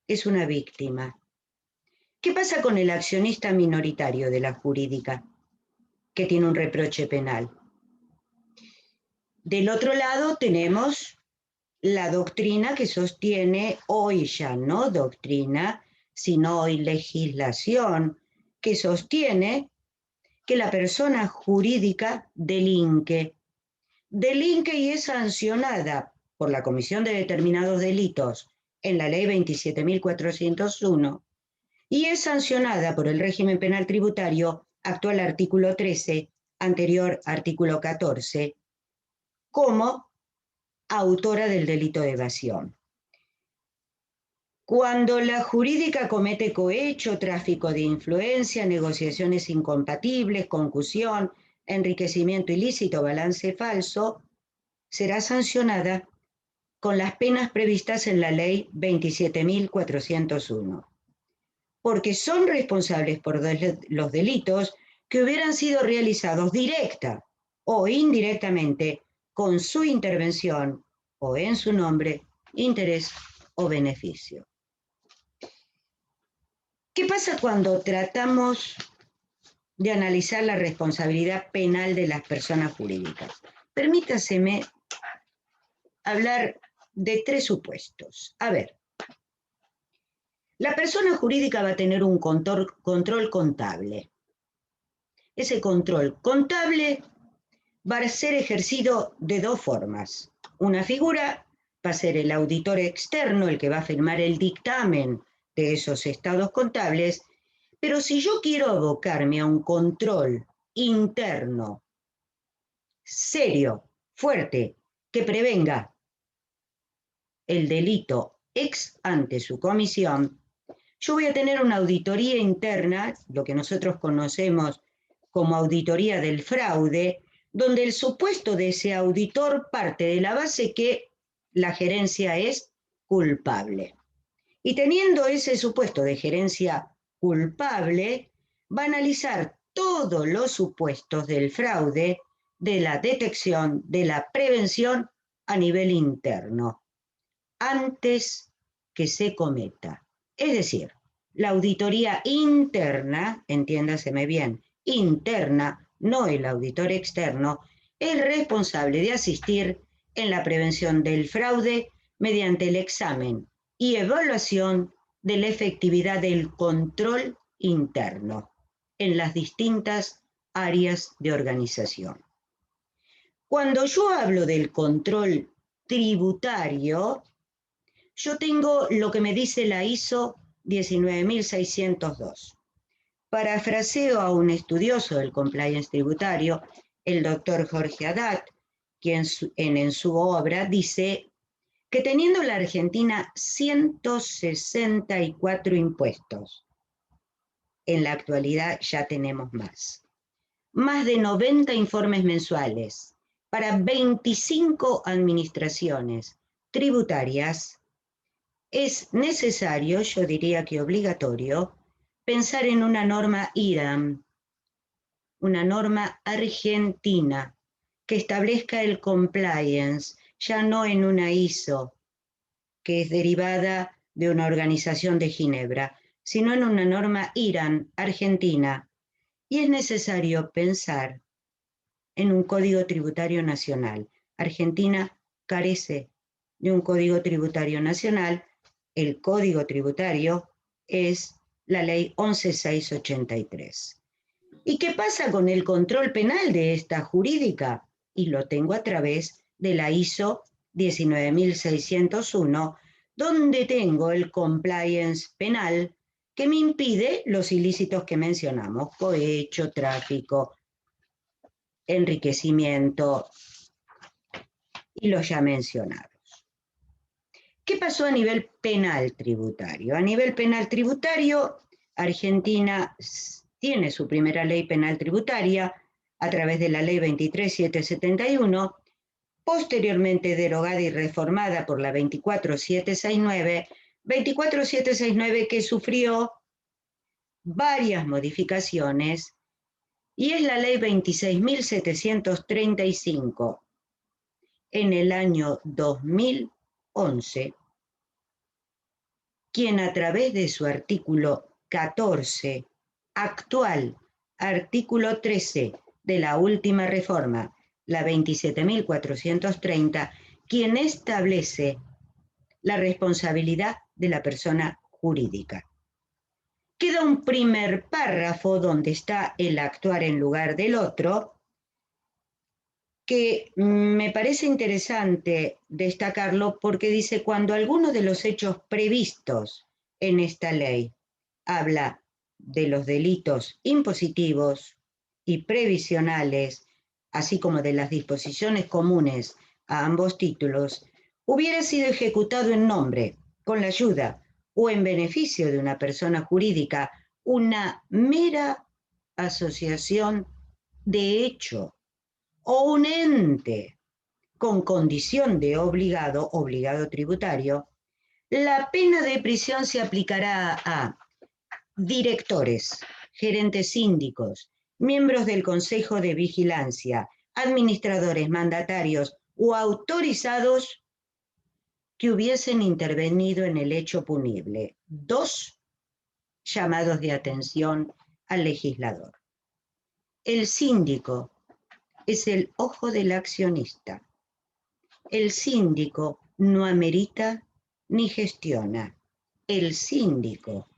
es una víctima? ¿Qué pasa con el accionista minoritario de la jurídica que tiene un reproche penal? Del otro lado tenemos la doctrina que sostiene, hoy ya no doctrina, sino hoy legislación, que sostiene que la persona jurídica delinque y es sancionada por la comisión de determinados delitos en la ley 27.401 y es sancionada por el régimen penal tributario, actual artículo 13, anterior artículo 14, como autora del delito de evasión. Cuando la jurídica comete cohecho, tráfico de influencia, negociaciones incompatibles, concusión, enriquecimiento ilícito, balance falso, será sancionada con las penas previstas en la ley 27.401, porque son responsables por los delitos que hubieran sido realizados directa o indirectamente con su intervención o en su nombre, interés o beneficio. ¿Qué pasa cuando tratamos de analizar la responsabilidad penal de las personas jurídicas? Permítaseme hablar de tres supuestos. A ver, la persona jurídica va a tener un control contable. Ese control contable va a ser ejercido de dos formas. Una figura va a ser el auditor externo, el que va a firmar el dictamen de esos estados contables, pero si yo quiero abocarme a un control interno, serio, fuerte, que prevenga el delito ex ante su comisión, yo voy a tener una auditoría interna, lo que nosotros conocemos como auditoría del fraude, donde el supuesto de ese auditor parte de la base que la gerencia es culpable. Y teniendo ese supuesto de gerencia culpable, va a analizar todos los supuestos del fraude, de la detección, de la prevención a nivel interno, antes que se cometa. Es decir, la auditoría interna, entiéndaseme bien, interna, no el auditor externo, es responsable de asistir en la prevención del fraude mediante el examen y evaluación de la efectividad del control interno en las distintas áreas de organización. Cuando yo hablo del control tributario, yo tengo lo que me dice la ISO 19602. Parafraseo a un estudioso del compliance tributario, el doctor Jorge Haddad, quien en su obra dice que teniendo la Argentina 164 impuestos, en la actualidad ya tenemos más de 90 informes mensuales para 25 administraciones tributarias, es necesario, yo diría que obligatorio, pensar en una norma IRAM, una norma argentina que establezca el compliance, ya no en una ISO, que es derivada de una organización de Ginebra, sino en una norma IRAM argentina. Y es necesario pensar en un código tributario nacional. Argentina carece de un código tributario nacional. El código tributario es la ley 11683. ¿Y qué pasa con el control penal de esta jurídica? Y lo tengo a través de la ISO 19601, donde tengo el compliance penal que me impide los ilícitos que mencionamos: cohecho, tráfico, enriquecimiento y los ya mencionados. ¿Qué pasó a nivel penal tributario? A nivel penal tributario, Argentina tiene su primera ley penal tributaria a través de la ley 23771, posteriormente derogada y reformada por la 24769 que sufrió varias modificaciones, y es la ley 26.735 en el año 2011, quien a través de su artículo 14, actual artículo 13 de la última reforma, la 27.430, quien establece la responsabilidad de la persona jurídica. Queda un primer párrafo donde está el actuar en lugar del otro, que me parece interesante destacarlo porque dice: cuando alguno de los hechos previstos en esta ley habla de los delitos impositivos y previsionales, así como de las disposiciones comunes a ambos títulos, hubiera sido ejecutado en nombre, con la ayuda o en beneficio de una persona jurídica, una mera asociación de hecho o un ente con condición de obligado tributario, la pena de prisión se aplicará a directores, gerentes síndicos, miembros del Consejo de Vigilancia, administradores, mandatarios o autorizados que hubiesen intervenido en el hecho punible. 2 llamados de atención al legislador. El síndico es el ojo del accionista. El síndico no amerita ni gestiona. El síndico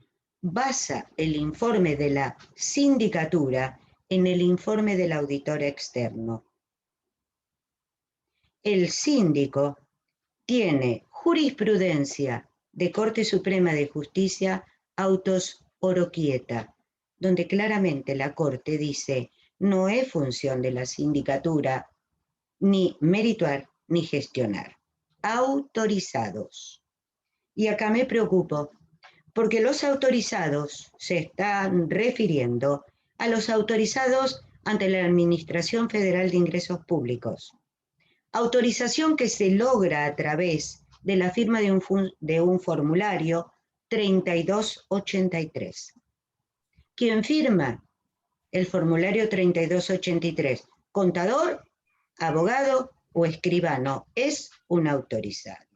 basa el informe de la sindicatura en el informe del auditor externo. El síndico tiene jurisprudencia de Corte Suprema de Justicia, autos Oroquieta, donde claramente la Corte dice: no es función de la sindicatura ni merituar ni gestionar. Autorizados. Y acá me preocupo, porque los autorizados se están refiriendo a los autorizados ante la Administración Federal de Ingresos Públicos. Autorización que se logra a través de la firma de un formulario 3283. ¿Quién firma el formulario 3283? ¿Contador, abogado o escribano? ¿Es un autorizado.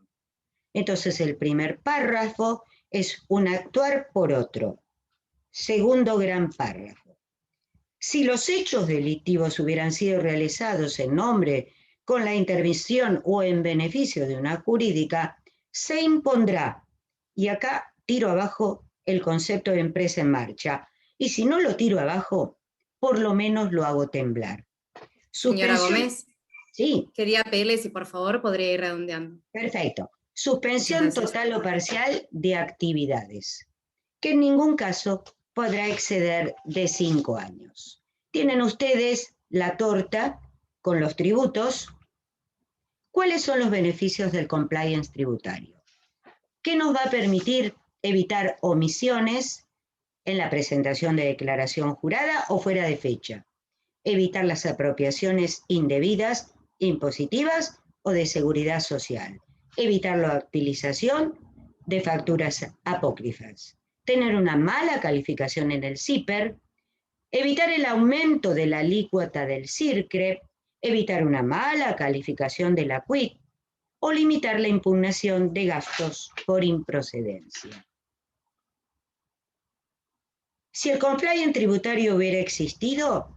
Entonces el primer párrafo es un actuar por otro. Segundo gran párrafo. Si los hechos delictivos hubieran sido realizados en nombre, con la intervención o en beneficio de una jurídica, se impondrá, y acá tiro abajo el concepto de empresa en marcha, y si no lo tiro abajo, por lo menos lo hago temblar. Señora Gómez, sí. Quería pedirle si por favor podría ir redondeando. Perfecto. Suspensión total o parcial de actividades, que en ningún caso podrá exceder de 5 años. Tienen ustedes la torta con los tributos. ¿Cuáles son los beneficios del compliance tributario? ¿Qué nos va a permitir evitar omisiones en la presentación de declaración jurada o fuera de fecha? Evitar las apropiaciones indebidas, impositivas o de seguridad social. Evitar la utilización de facturas apócrifas. Tener una mala calificación en el CIPER. Evitar el aumento de la alícuota del CIRCRE. Evitar una mala calificación de la CUIC o limitar la impugnación de gastos por improcedencia. Si el compliance tributario hubiera existido,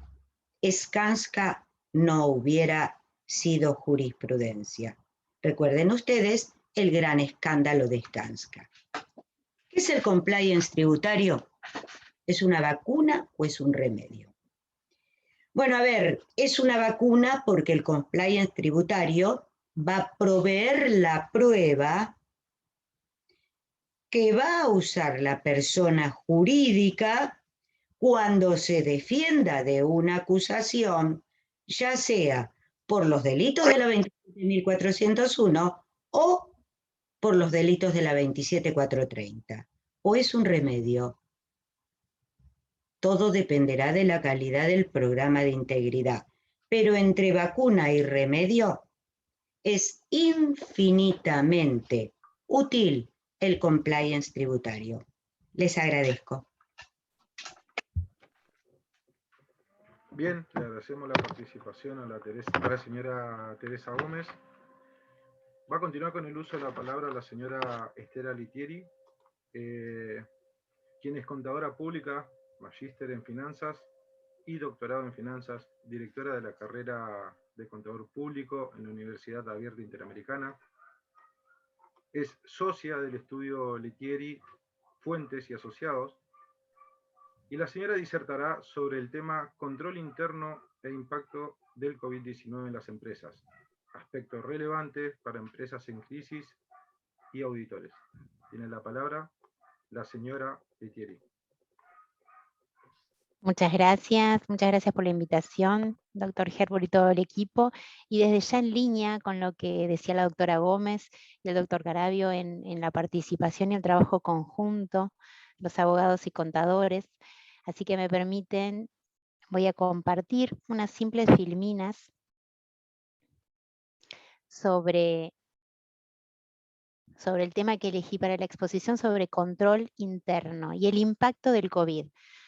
Skanska no hubiera sido jurisprudencia. Recuerden ustedes el gran escándalo de Skanska. ¿Qué es el compliance tributario? ¿Es una vacuna o es un remedio? Bueno, a ver, es una vacuna porque el compliance tributario va a proveer la prueba que va a usar la persona jurídica cuando se defienda de una acusación, ya sea por los delitos de la 27.401 o por los delitos de la 27.430. ¿O es un remedio? Todo dependerá de la calidad del programa de integridad, pero entre vacuna y remedio es infinitamente útil el compliance tributario. Les agradezco. Bien, le agradecemos la participación a la señora Teresa Gómez. Va a continuar con el uso de la palabra la señora Esther Alitieri, quien es contadora pública, magíster en finanzas y doctorado en finanzas, directora de la carrera de contador público en la Universidad Abierta Interamericana. Es socia del estudio Litieri, Fuentes y Asociados, y la señora disertará sobre el tema control interno e impacto del COVID-19 en las empresas, aspectos relevantes para empresas en crisis y auditores. Tiene la palabra la señora Litieri. Muchas gracias por la invitación, doctor Herbert y todo el equipo, y desde ya en línea con lo que decía la doctora Gómez y el doctor Garavio en la participación y el trabajo conjunto, los abogados y contadores. Así que me permiten, voy a compartir unas simples filminas sobre el tema que elegí para la exposición sobre control interno y el impacto del COVID.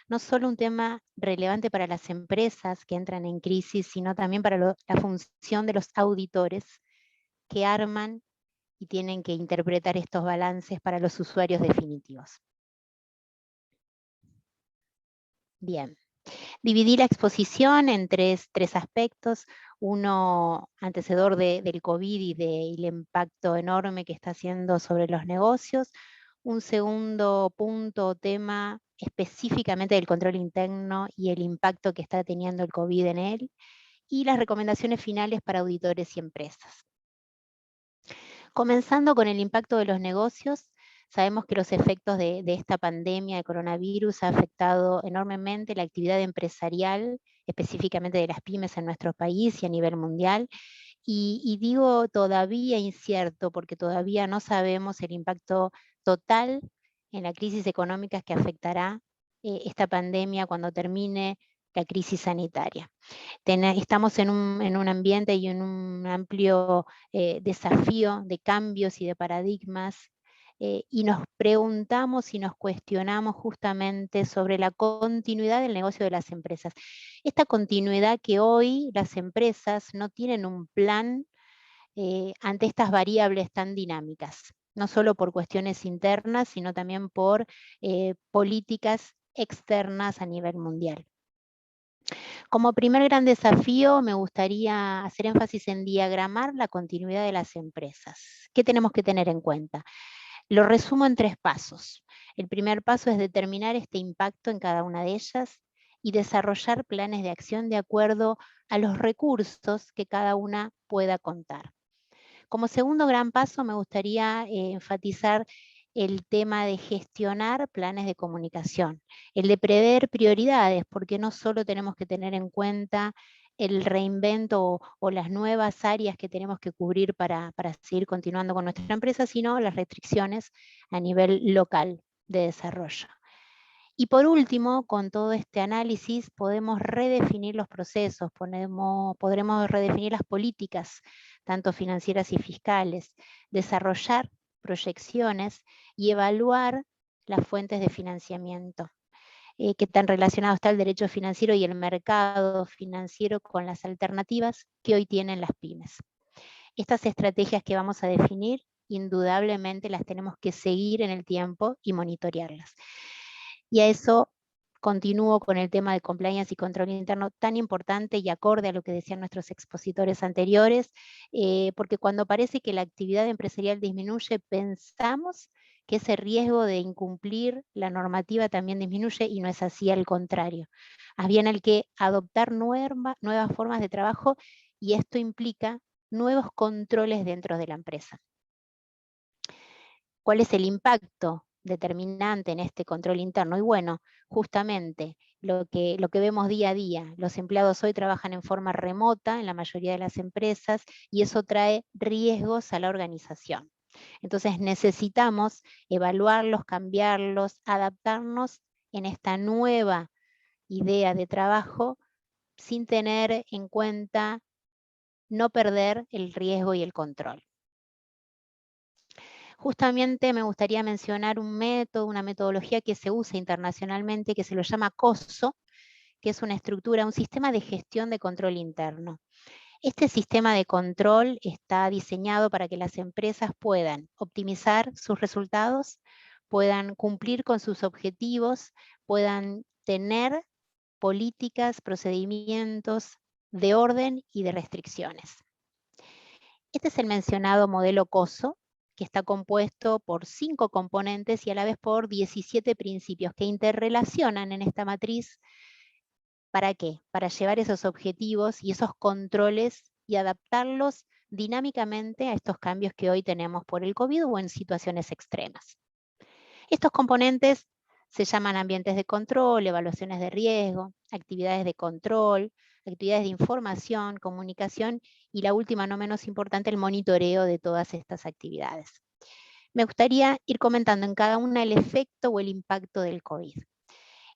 No solo un tema relevante para las empresas que entran en crisis, sino también para la función de los auditores que arman y tienen que interpretar estos balances para los usuarios definitivos. Bien, dividí la exposición en tres aspectos. Uno, antecedor del COVID y del impacto enorme que está haciendo sobre los negocios. Un segundo punto o tema específicamente del control interno y el impacto que está teniendo el COVID en él. Y las recomendaciones finales para auditores y empresas. Comenzando con el impacto de los negocios, sabemos que los efectos de esta pandemia de coronavirus ha afectado enormemente la actividad empresarial, específicamente de las pymes en nuestro país y a nivel mundial. Y digo todavía incierto porque todavía no sabemos el impacto total en la crisis económica que afectará esta pandemia cuando termine la crisis sanitaria. Estamos en un ambiente y en un amplio desafío de cambios y de paradigmas, y nos preguntamos y nos cuestionamos justamente sobre la continuidad del negocio de las empresas. Esta continuidad que hoy las empresas no tienen un plan ante estas variables tan dinámicas, no solo por cuestiones internas, sino también por políticas externas a nivel mundial. Como primer gran desafío, me gustaría hacer énfasis en diagramar la continuidad de las empresas. ¿Qué tenemos que tener en cuenta? Lo resumo en 3 pasos. El primer paso es determinar este impacto en cada una de ellas y desarrollar planes de acción de acuerdo a los recursos que cada una pueda contar. Como segundo gran paso, me gustaría enfatizar el tema de gestionar planes de comunicación, el de prever prioridades, porque no solo tenemos que tener en cuenta el reinvento o las nuevas áreas que tenemos que cubrir para seguir continuando con nuestra empresa, sino las restricciones a nivel local de desarrollo. Y por último, con todo este análisis podemos redefinir los procesos, podremos redefinir las políticas, tanto financieras y fiscales, desarrollar proyecciones y evaluar las fuentes de financiamiento, que tan relacionado está el derecho financiero y el mercado financiero con las alternativas que hoy tienen las pymes. Estas estrategias que vamos a definir, indudablemente las tenemos que seguir en el tiempo y monitorearlas. Y a eso continúo con el tema de compliance y control interno tan importante y acorde a lo que decían nuestros expositores anteriores, porque cuando parece que la actividad empresarial disminuye, pensamos que ese riesgo de incumplir la normativa también disminuye y no es así, al contrario. Más bien hay que adoptar nuevas formas de trabajo y esto implica nuevos controles dentro de la empresa. ¿Cuál es el impacto determinante en este control interno? Y bueno, justamente lo que vemos día a día, los empleados hoy trabajan en forma remota en la mayoría de las empresas y eso trae riesgos a la organización. Entonces necesitamos evaluarlos, cambiarlos, adaptarnos en esta nueva idea de trabajo sin tener en cuenta no perder el riesgo y el control. Justamente me gustaría mencionar un método, una metodología que se usa internacionalmente, que se lo llama COSO, que es una estructura, un sistema de gestión de control interno. Este sistema de control está diseñado para que las empresas puedan optimizar sus resultados, puedan cumplir con sus objetivos, puedan tener políticas, procedimientos de orden y de restricciones. Este es el mencionado modelo COSO, que está compuesto por 5 componentes y a la vez por 17 principios que interrelacionan en esta matriz. ¿Para qué? Para llevar esos objetivos y esos controles y adaptarlos dinámicamente a estos cambios que hoy tenemos por el COVID o en situaciones extremas. Estos componentes se llaman ambientes de control, evaluaciones de riesgo, actividades de control, actividades de información, comunicación y la última, no menos importante, el monitoreo de todas estas actividades. Me gustaría ir comentando en cada una el efecto o el impacto del COVID.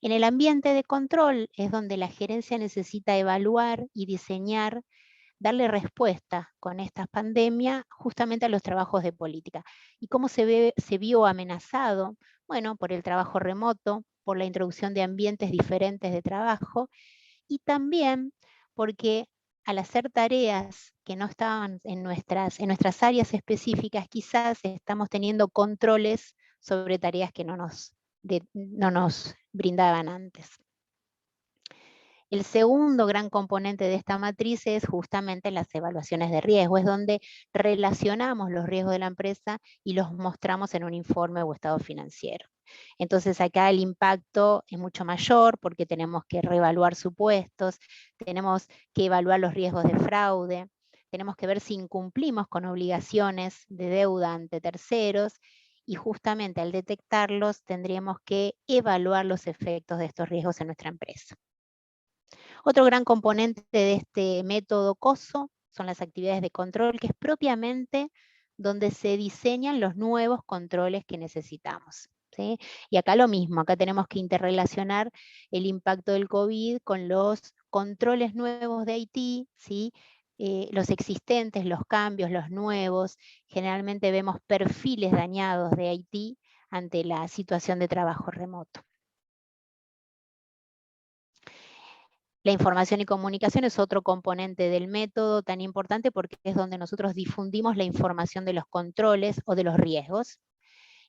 En el ambiente de control es donde la gerencia necesita evaluar y diseñar, darle respuesta con esta pandemia justamente a los trabajos de política. ¿Y cómo se vio amenazado? Bueno, por el trabajo remoto, por la introducción de ambientes diferentes de trabajo y también porque al hacer tareas que no estaban en nuestras áreas específicas, quizás estamos teniendo controles sobre tareas que no nos brindaban antes. El segundo gran componente de esta matriz es justamente las evaluaciones de riesgo, es donde relacionamos los riesgos de la empresa y los mostramos en un informe o estado financiero. Entonces acá el impacto es mucho mayor porque tenemos que reevaluar supuestos, tenemos que evaluar los riesgos de fraude, tenemos que ver si incumplimos con obligaciones de deuda ante terceros y justamente al detectarlos tendríamos que evaluar los efectos de estos riesgos en nuestra empresa. Otro gran componente de este método COSO son las actividades de control, que es propiamente donde se diseñan los nuevos controles que necesitamos, ¿sí? Y acá lo mismo, acá tenemos que interrelacionar el impacto del COVID con los controles nuevos de IT, ¿sí? Los existentes, los cambios, los nuevos. Generalmente vemos perfiles dañados de IT ante la situación de trabajo remoto. La información y comunicación es otro componente del método tan importante porque es donde nosotros difundimos la información de los controles o de los riesgos.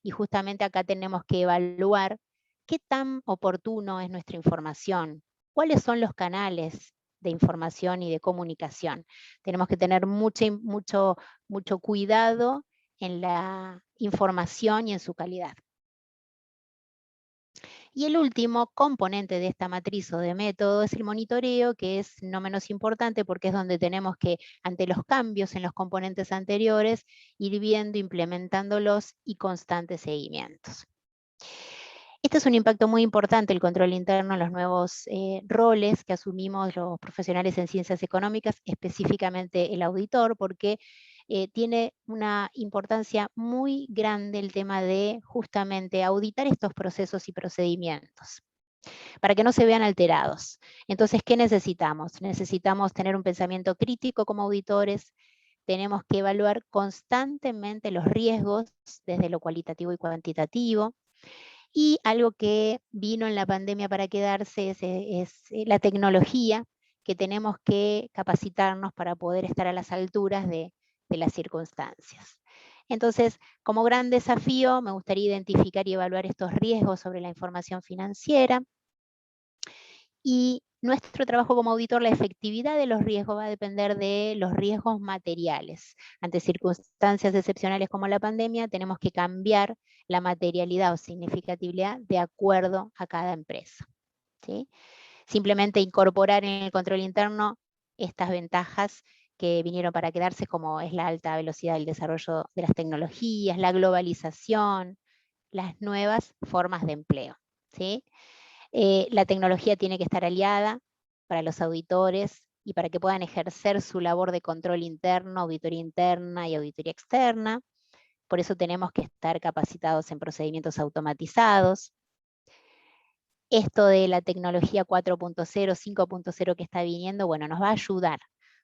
Y justamente acá tenemos que evaluar qué tan oportuno es nuestra información, cuáles son los canales de información y de comunicación. Tenemos que tener mucho cuidado en la información y en su calidad. Y el último componente de esta matriz o de método es el monitoreo, que es no menos importante porque es donde tenemos que, ante los cambios en los componentes anteriores, ir viendo, implementándolos y constantes seguimientos. Este es un impacto muy importante, el control interno en los nuevos roles que asumimos los profesionales en ciencias económicas, específicamente el auditor, porque tiene una importancia muy grande el tema de justamente auditar estos procesos y procedimientos, para que no se vean alterados. Entonces, ¿qué necesitamos? Necesitamos tener un pensamiento crítico como auditores, tenemos que evaluar constantemente los riesgos desde lo cualitativo y cuantitativo, y algo que vino en la pandemia para quedarse es la tecnología, que tenemos que capacitarnos para poder estar a las alturas de las circunstancias. Entonces, como gran desafío, me gustaría identificar y evaluar estos riesgos sobre la información financiera. Y nuestro trabajo como auditor, la efectividad de los riesgos va a depender de los riesgos materiales. Ante circunstancias excepcionales como la pandemia, tenemos que cambiar la materialidad o significatividad de acuerdo a cada empresa, ¿sí? Simplemente incorporar en el control interno estas ventajas que vinieron para quedarse, como es la alta velocidad del desarrollo de las tecnologías, la globalización, las nuevas formas de empleo, ¿sí? La tecnología tiene que estar aliada para los auditores y para que puedan ejercer su labor de control interno, auditoría interna y auditoría externa. Por eso tenemos que estar capacitados en procedimientos automatizados. Esto de la tecnología 4.0, 5.0 que está viniendo, bueno, nos va a ayudar.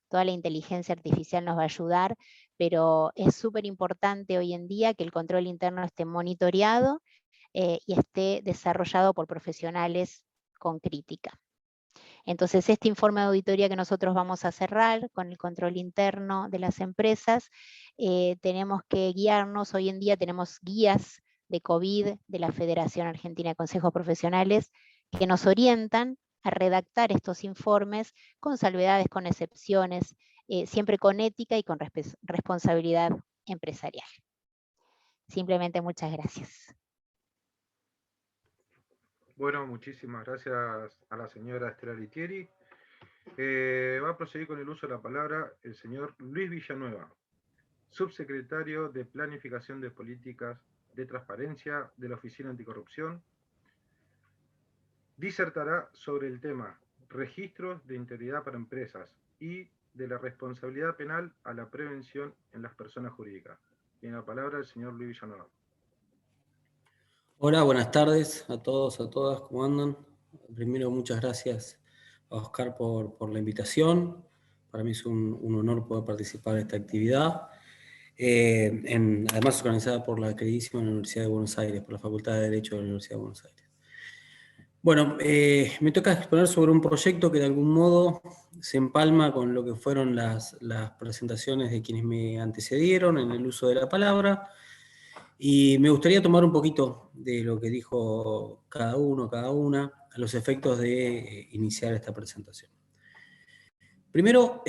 Toda la inteligencia artificial nos va a ayudar, pero es súper importante hoy en día que el control interno esté monitoreado y esté desarrollado por profesionales con crítica. Entonces, este informe de auditoría que nosotros vamos a cerrar con el control interno de las empresas, tenemos que guiarnos. Hoy en día tenemos guías de COVID de la Federación Argentina de Consejos Profesionales que nos orientan a redactar estos informes con salvedades, con excepciones, siempre con ética y con responsabilidad empresarial. Simplemente muchas gracias. Bueno, muchísimas gracias a la señora Estela Litieri. Va a proseguir con el uso de la palabra el señor Luis Villanueva, subsecretario de Planificación de Políticas de Transparencia de la Oficina Anticorrupción. Disertará sobre el tema Registros de Integridad para Empresas y de la responsabilidad penal a la prevención en las personas jurídicas. Tiene la palabra el señor Luis Villanueva. Hola, buenas tardes a todos, a todas, ¿cómo andan? Primero, muchas gracias a Oscar por la invitación. Para mí es un honor poder participar de esta actividad. Además organizada por la queridísima Universidad de Buenos Aires, por la Facultad de Derecho de la Universidad de Buenos Aires. Bueno, me toca exponer sobre un proyecto que de algún modo se empalma con lo que fueron las presentaciones de quienes me antecedieron en el uso de la palabra. Y me gustaría tomar un poquito de lo que dijo cada uno, cada una, a los efectos de iniciar esta presentación. Primero,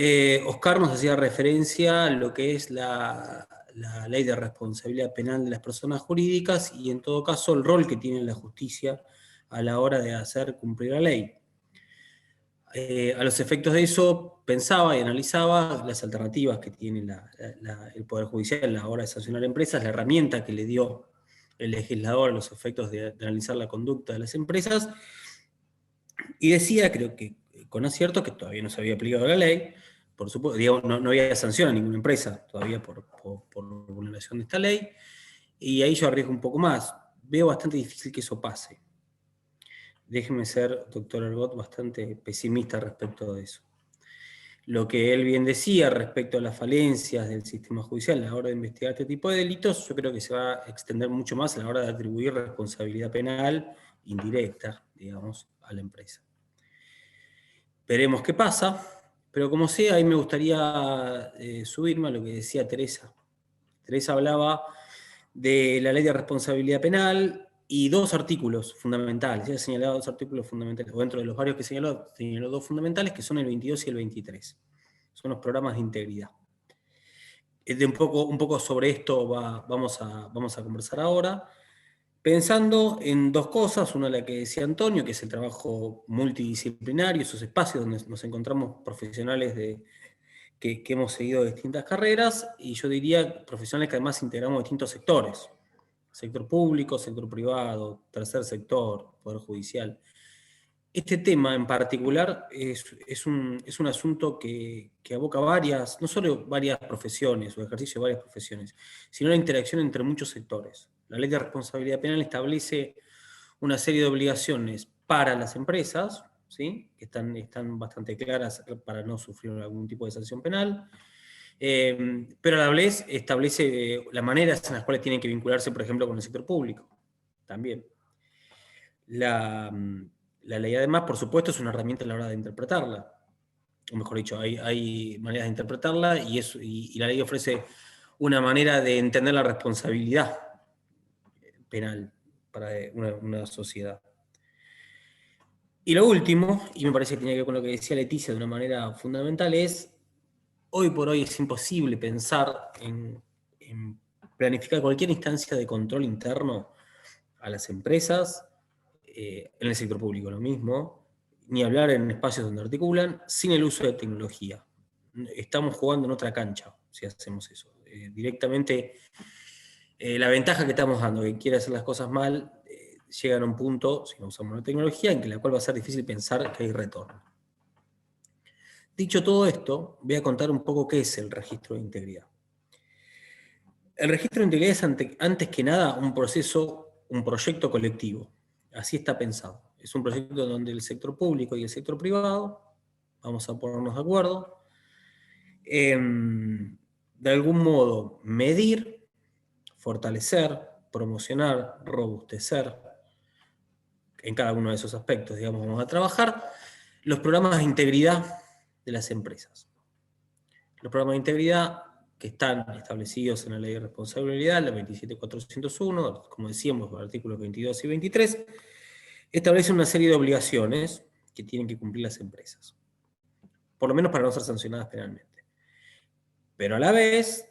Oscar nos hacía referencia a lo que es la ley de responsabilidad penal de las personas jurídicas y en todo caso el rol que tiene la justicia a la hora de hacer cumplir la ley. A los efectos de eso, pensaba y analizaba las alternativas que tiene el Poder Judicial a la hora de sancionar empresas, la herramienta que le dio el legislador a los efectos de analizar la conducta de las empresas, y decía, creo que con acierto, que todavía no se había aplicado la ley, por supuesto, digamos, no había sanción a ninguna empresa todavía por vulneración de esta ley, y ahí yo arriesgo un poco más. Veo bastante difícil que eso pase. Déjeme ser, doctor Ergot, bastante pesimista respecto de eso. Lo que él bien decía respecto a las falencias del sistema judicial a la hora de investigar este tipo de delitos, yo creo que se va a extender mucho más a la hora de atribuir responsabilidad penal indirecta, digamos, a la empresa. Veremos qué pasa, pero como sea, ahí me gustaría subirme a lo que decía Teresa. Teresa hablaba de la ley de responsabilidad penal y dos artículos fundamentales. Ella señalaba dos artículos fundamentales, o dentro de los varios que señaló dos fundamentales, que son el 22 y el 23. Son los programas de integridad. Un poco sobre esto vamos a conversar ahora, pensando en dos cosas. Una, la que decía Antonio, que es el trabajo multidisciplinario, esos espacios donde nos encontramos profesionales que hemos seguido distintas carreras, y yo diría profesionales que además integramos distintos sectores: sector público, sector privado, tercer sector, poder judicial. Este tema en particular es un asunto que aboca no solo varias profesiones o ejercicio de varias profesiones, sino la interacción entre muchos sectores. La ley de responsabilidad penal establece una serie de obligaciones para las empresas, ¿sí?, que están bastante claras para no sufrir algún tipo de sanción penal, pero a la vez establece las maneras en las cuales tienen que vincularse, por ejemplo, con el sector público, también. La ley, además, por supuesto, es una herramienta a la hora de interpretarla. O mejor dicho, hay maneras de interpretarla, y la ley ofrece una manera de entender la responsabilidad penal para una sociedad. Y lo último, y me parece que tenía que ver con lo que decía Leticia de una manera fundamental, es: hoy por hoy es imposible pensar en planificar cualquier instancia de control interno a las empresas, en el sector público lo mismo, ni hablar en espacios donde articulan, sin el uso de tecnología. Estamos jugando en otra cancha si hacemos eso. Directamente, la ventaja que estamos dando, que quiere hacer las cosas mal, llega a un punto, si no usamos la tecnología, en la cual va a ser difícil pensar que hay retorno. Dicho todo esto, voy a contar un poco qué es el registro de integridad. El registro de integridad es antes que nada un proyecto colectivo. Así está pensado. Es un proyecto donde el sector público y el sector privado vamos a ponernos de acuerdo, de algún modo medir, fortalecer, promocionar, robustecer, en cada uno de esos aspectos, digamos, vamos a trabajar los programas de integridad de las empresas. Los programas de integridad que están establecidos en la Ley de Responsabilidad, la 27401, como decíamos, los artículos 22 y 23, establecen una serie de obligaciones que tienen que cumplir las empresas, por lo menos para no ser sancionadas penalmente. Pero a la vez,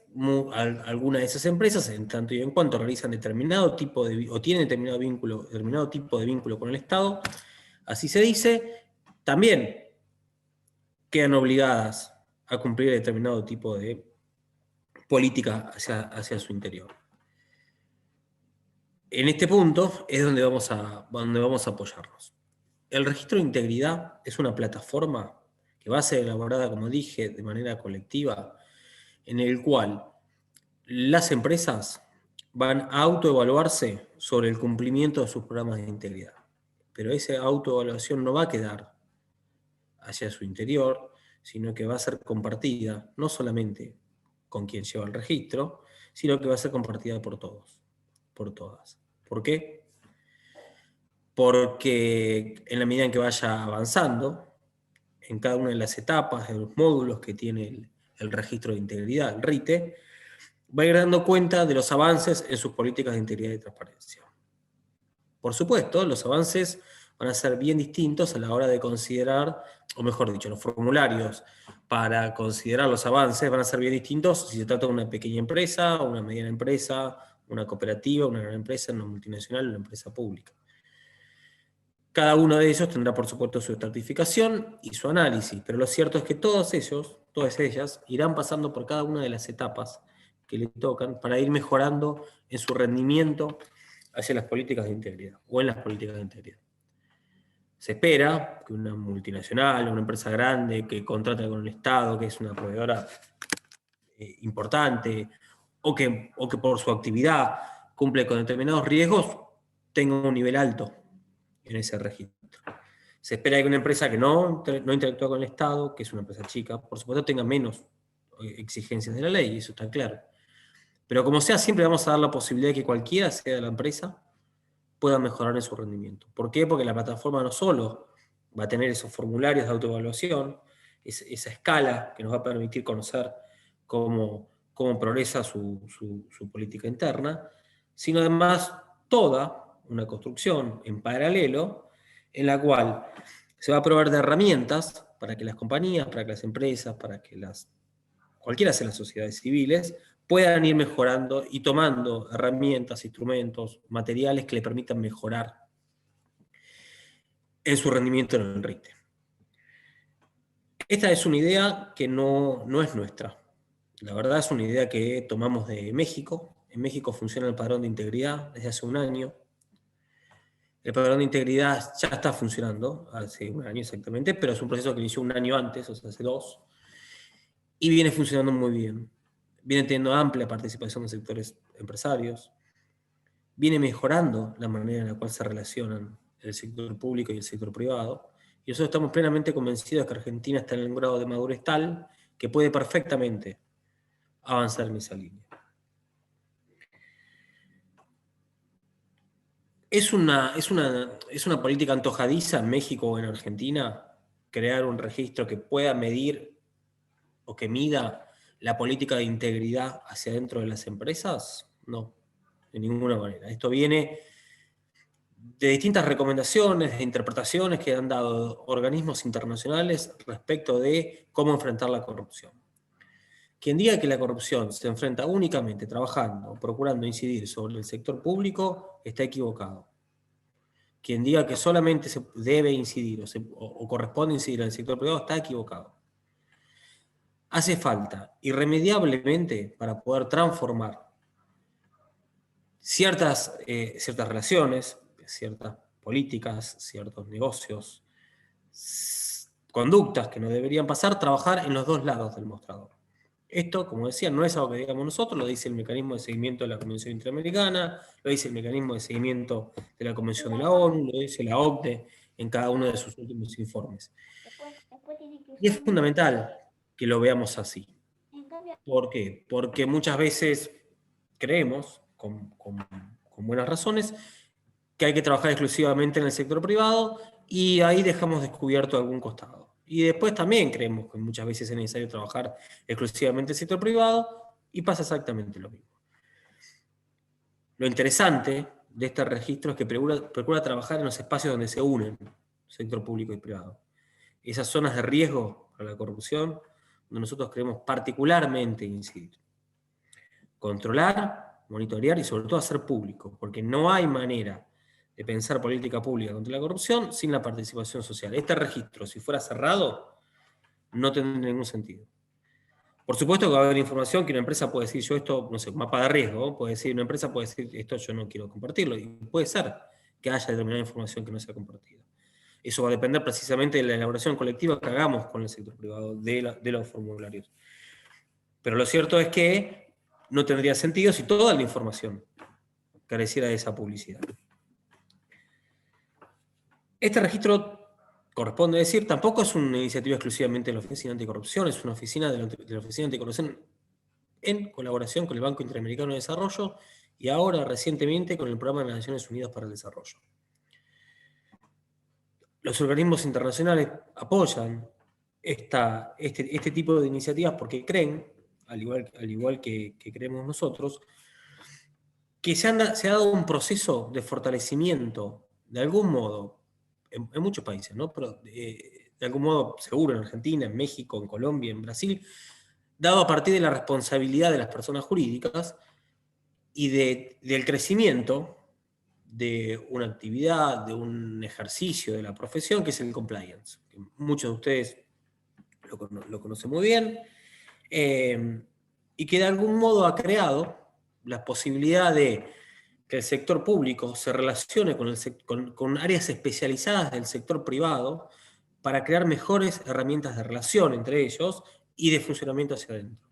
algunas de esas empresas, en tanto y en cuanto realizan determinado tipo o tienen determinado tipo de vínculo con el Estado, así se dice, también quedan obligadas a cumplir determinado tipo de política hacia su interior. En este punto es donde vamos a apoyarnos. El registro de integridad es una plataforma que va a ser elaborada, como dije, de manera colectiva, en el cual las empresas van a autoevaluarse sobre el cumplimiento de sus programas de integridad. Pero esa autoevaluación no va a quedar hacia su interior, sino que va a ser compartida, no solamente con quien lleva el registro, sino que va a ser compartida por todos, por todas. ¿Por qué? Porque en la medida en que vaya avanzando, en cada una de las etapas, de los módulos que tiene el registro de integridad, el RITE, va a ir dando cuenta de los avances en sus políticas de integridad y transparencia. Por supuesto, los avances van a ser bien distintos a la hora de considerar, o mejor dicho, los formularios para considerar los avances van a ser bien distintos si se trata de una pequeña empresa, una mediana empresa, una cooperativa, una gran empresa, una multinacional, una empresa pública. Cada uno de ellos tendrá, por supuesto, su estratificación y su análisis, pero lo cierto es que todas ellas, irán pasando por cada una de las etapas que le tocan para ir mejorando en su rendimiento hacia las políticas de integridad, o en las políticas de integridad. Se espera que una multinacional, una empresa grande que contrata con el Estado, que es una proveedora importante, o que por su actividad cumple con determinados riesgos, tenga un nivel alto en ese registro. Se espera que una empresa que no interactúa con el Estado, que es una empresa chica, por supuesto tenga menos exigencias de la ley, eso está claro. Pero como sea, siempre vamos a dar la posibilidad de que cualquiera sea de la empresa pueda mejorar en su rendimiento. ¿Por qué? Porque la plataforma no solo va a tener esos formularios de autoevaluación, esa escala que nos va a permitir conocer cómo progresa su política interna, sino además toda una construcción en paralelo en la cual se va a proveer de herramientas para que las compañías, para que las empresas, para que cualquiera de las sociedades civiles puedan ir mejorando y tomando herramientas, instrumentos, materiales que le permitan mejorar en su rendimiento en el RITE. Esta es una idea que no es nuestra. La verdad es una idea que tomamos de México. En México funciona el padrón de integridad desde hace un año. El padrón de integridad ya está funcionando, hace un año exactamente, pero es un proceso que inició un año antes, o sea, hace 2, y viene funcionando muy bien. Viene teniendo amplia participación de sectores empresarios, viene mejorando la manera en la cual se relacionan el sector público y el sector privado, y nosotros estamos plenamente convencidos de que Argentina está en un grado de madurez tal que puede perfectamente avanzar en esa línea. ¿Es una política antojadiza en México o en Argentina crear un registro que pueda medir o que mida la política de integridad hacia dentro de las empresas? No, de ninguna manera. Esto viene de distintas recomendaciones, de interpretaciones que han dado organismos internacionales respecto de cómo enfrentar la corrupción. Quien diga que la corrupción se enfrenta únicamente trabajando, procurando incidir sobre el sector público, está equivocado. Quien diga que solamente se debe incidir o corresponde incidir en el sector privado, está equivocado. Hace falta, irremediablemente, para poder transformar ciertas relaciones, ciertas políticas, ciertos negocios, conductas que no deberían pasar, trabajar en los dos lados del mostrador. Esto, como decía, no es algo que digamos nosotros, lo dice el mecanismo de seguimiento de la Convención Interamericana, lo dice el mecanismo de seguimiento de la Convención de la ONU, lo dice la OCDE en cada uno de sus últimos informes. Y es fundamental que lo veamos así. ¿Por qué? Porque muchas veces creemos, con buenas razones, que hay que trabajar exclusivamente en el sector privado y ahí dejamos descubierto algún costado. Y después también creemos que muchas veces es necesario trabajar exclusivamente en el sector privado y pasa exactamente lo mismo. Lo interesante de este registro es que procura trabajar en los espacios donde se unen sector público y privado. Esas zonas de riesgo para la corrupción, donde nosotros queremos particularmente incidir. Controlar, monitorear y sobre todo hacer público, porque no hay manera de pensar política pública contra la corrupción sin la participación social. Este registro, si fuera cerrado, no tendría ningún sentido. Por supuesto que va a haber información que una empresa puede decir, yo esto, no sé, mapa de riesgo, puede decir, una empresa puede decir, esto yo no quiero compartirlo, y puede ser que haya determinada información que no sea compartida. Eso va a depender precisamente de la elaboración colectiva que hagamos con el sector privado, de los formularios. Pero lo cierto es que no tendría sentido si toda la información careciera de esa publicidad. Este registro, corresponde decir, tampoco es una iniciativa exclusivamente de la Oficina Anticorrupción, es una oficina de la Oficina Anticorrupción en colaboración con el Banco Interamericano de Desarrollo y ahora recientemente con el Programa de las Naciones Unidas para el Desarrollo. Los organismos internacionales apoyan este tipo de iniciativas porque creen, al igual que creemos nosotros, que se ha dado un proceso de fortalecimiento, de algún modo, en muchos países, ¿no? Pero de algún modo seguro en Argentina, en México, en Colombia, en Brasil, dado a partir de la responsabilidad de las personas jurídicas y del crecimiento de una actividad, de un ejercicio de la profesión, que es el compliance. Muchos de ustedes lo conocen muy bien, y que de algún modo ha creado la posibilidad de que el sector público se relacione con áreas especializadas del sector privado para crear mejores herramientas de relación entre ellos y de funcionamiento hacia adentro.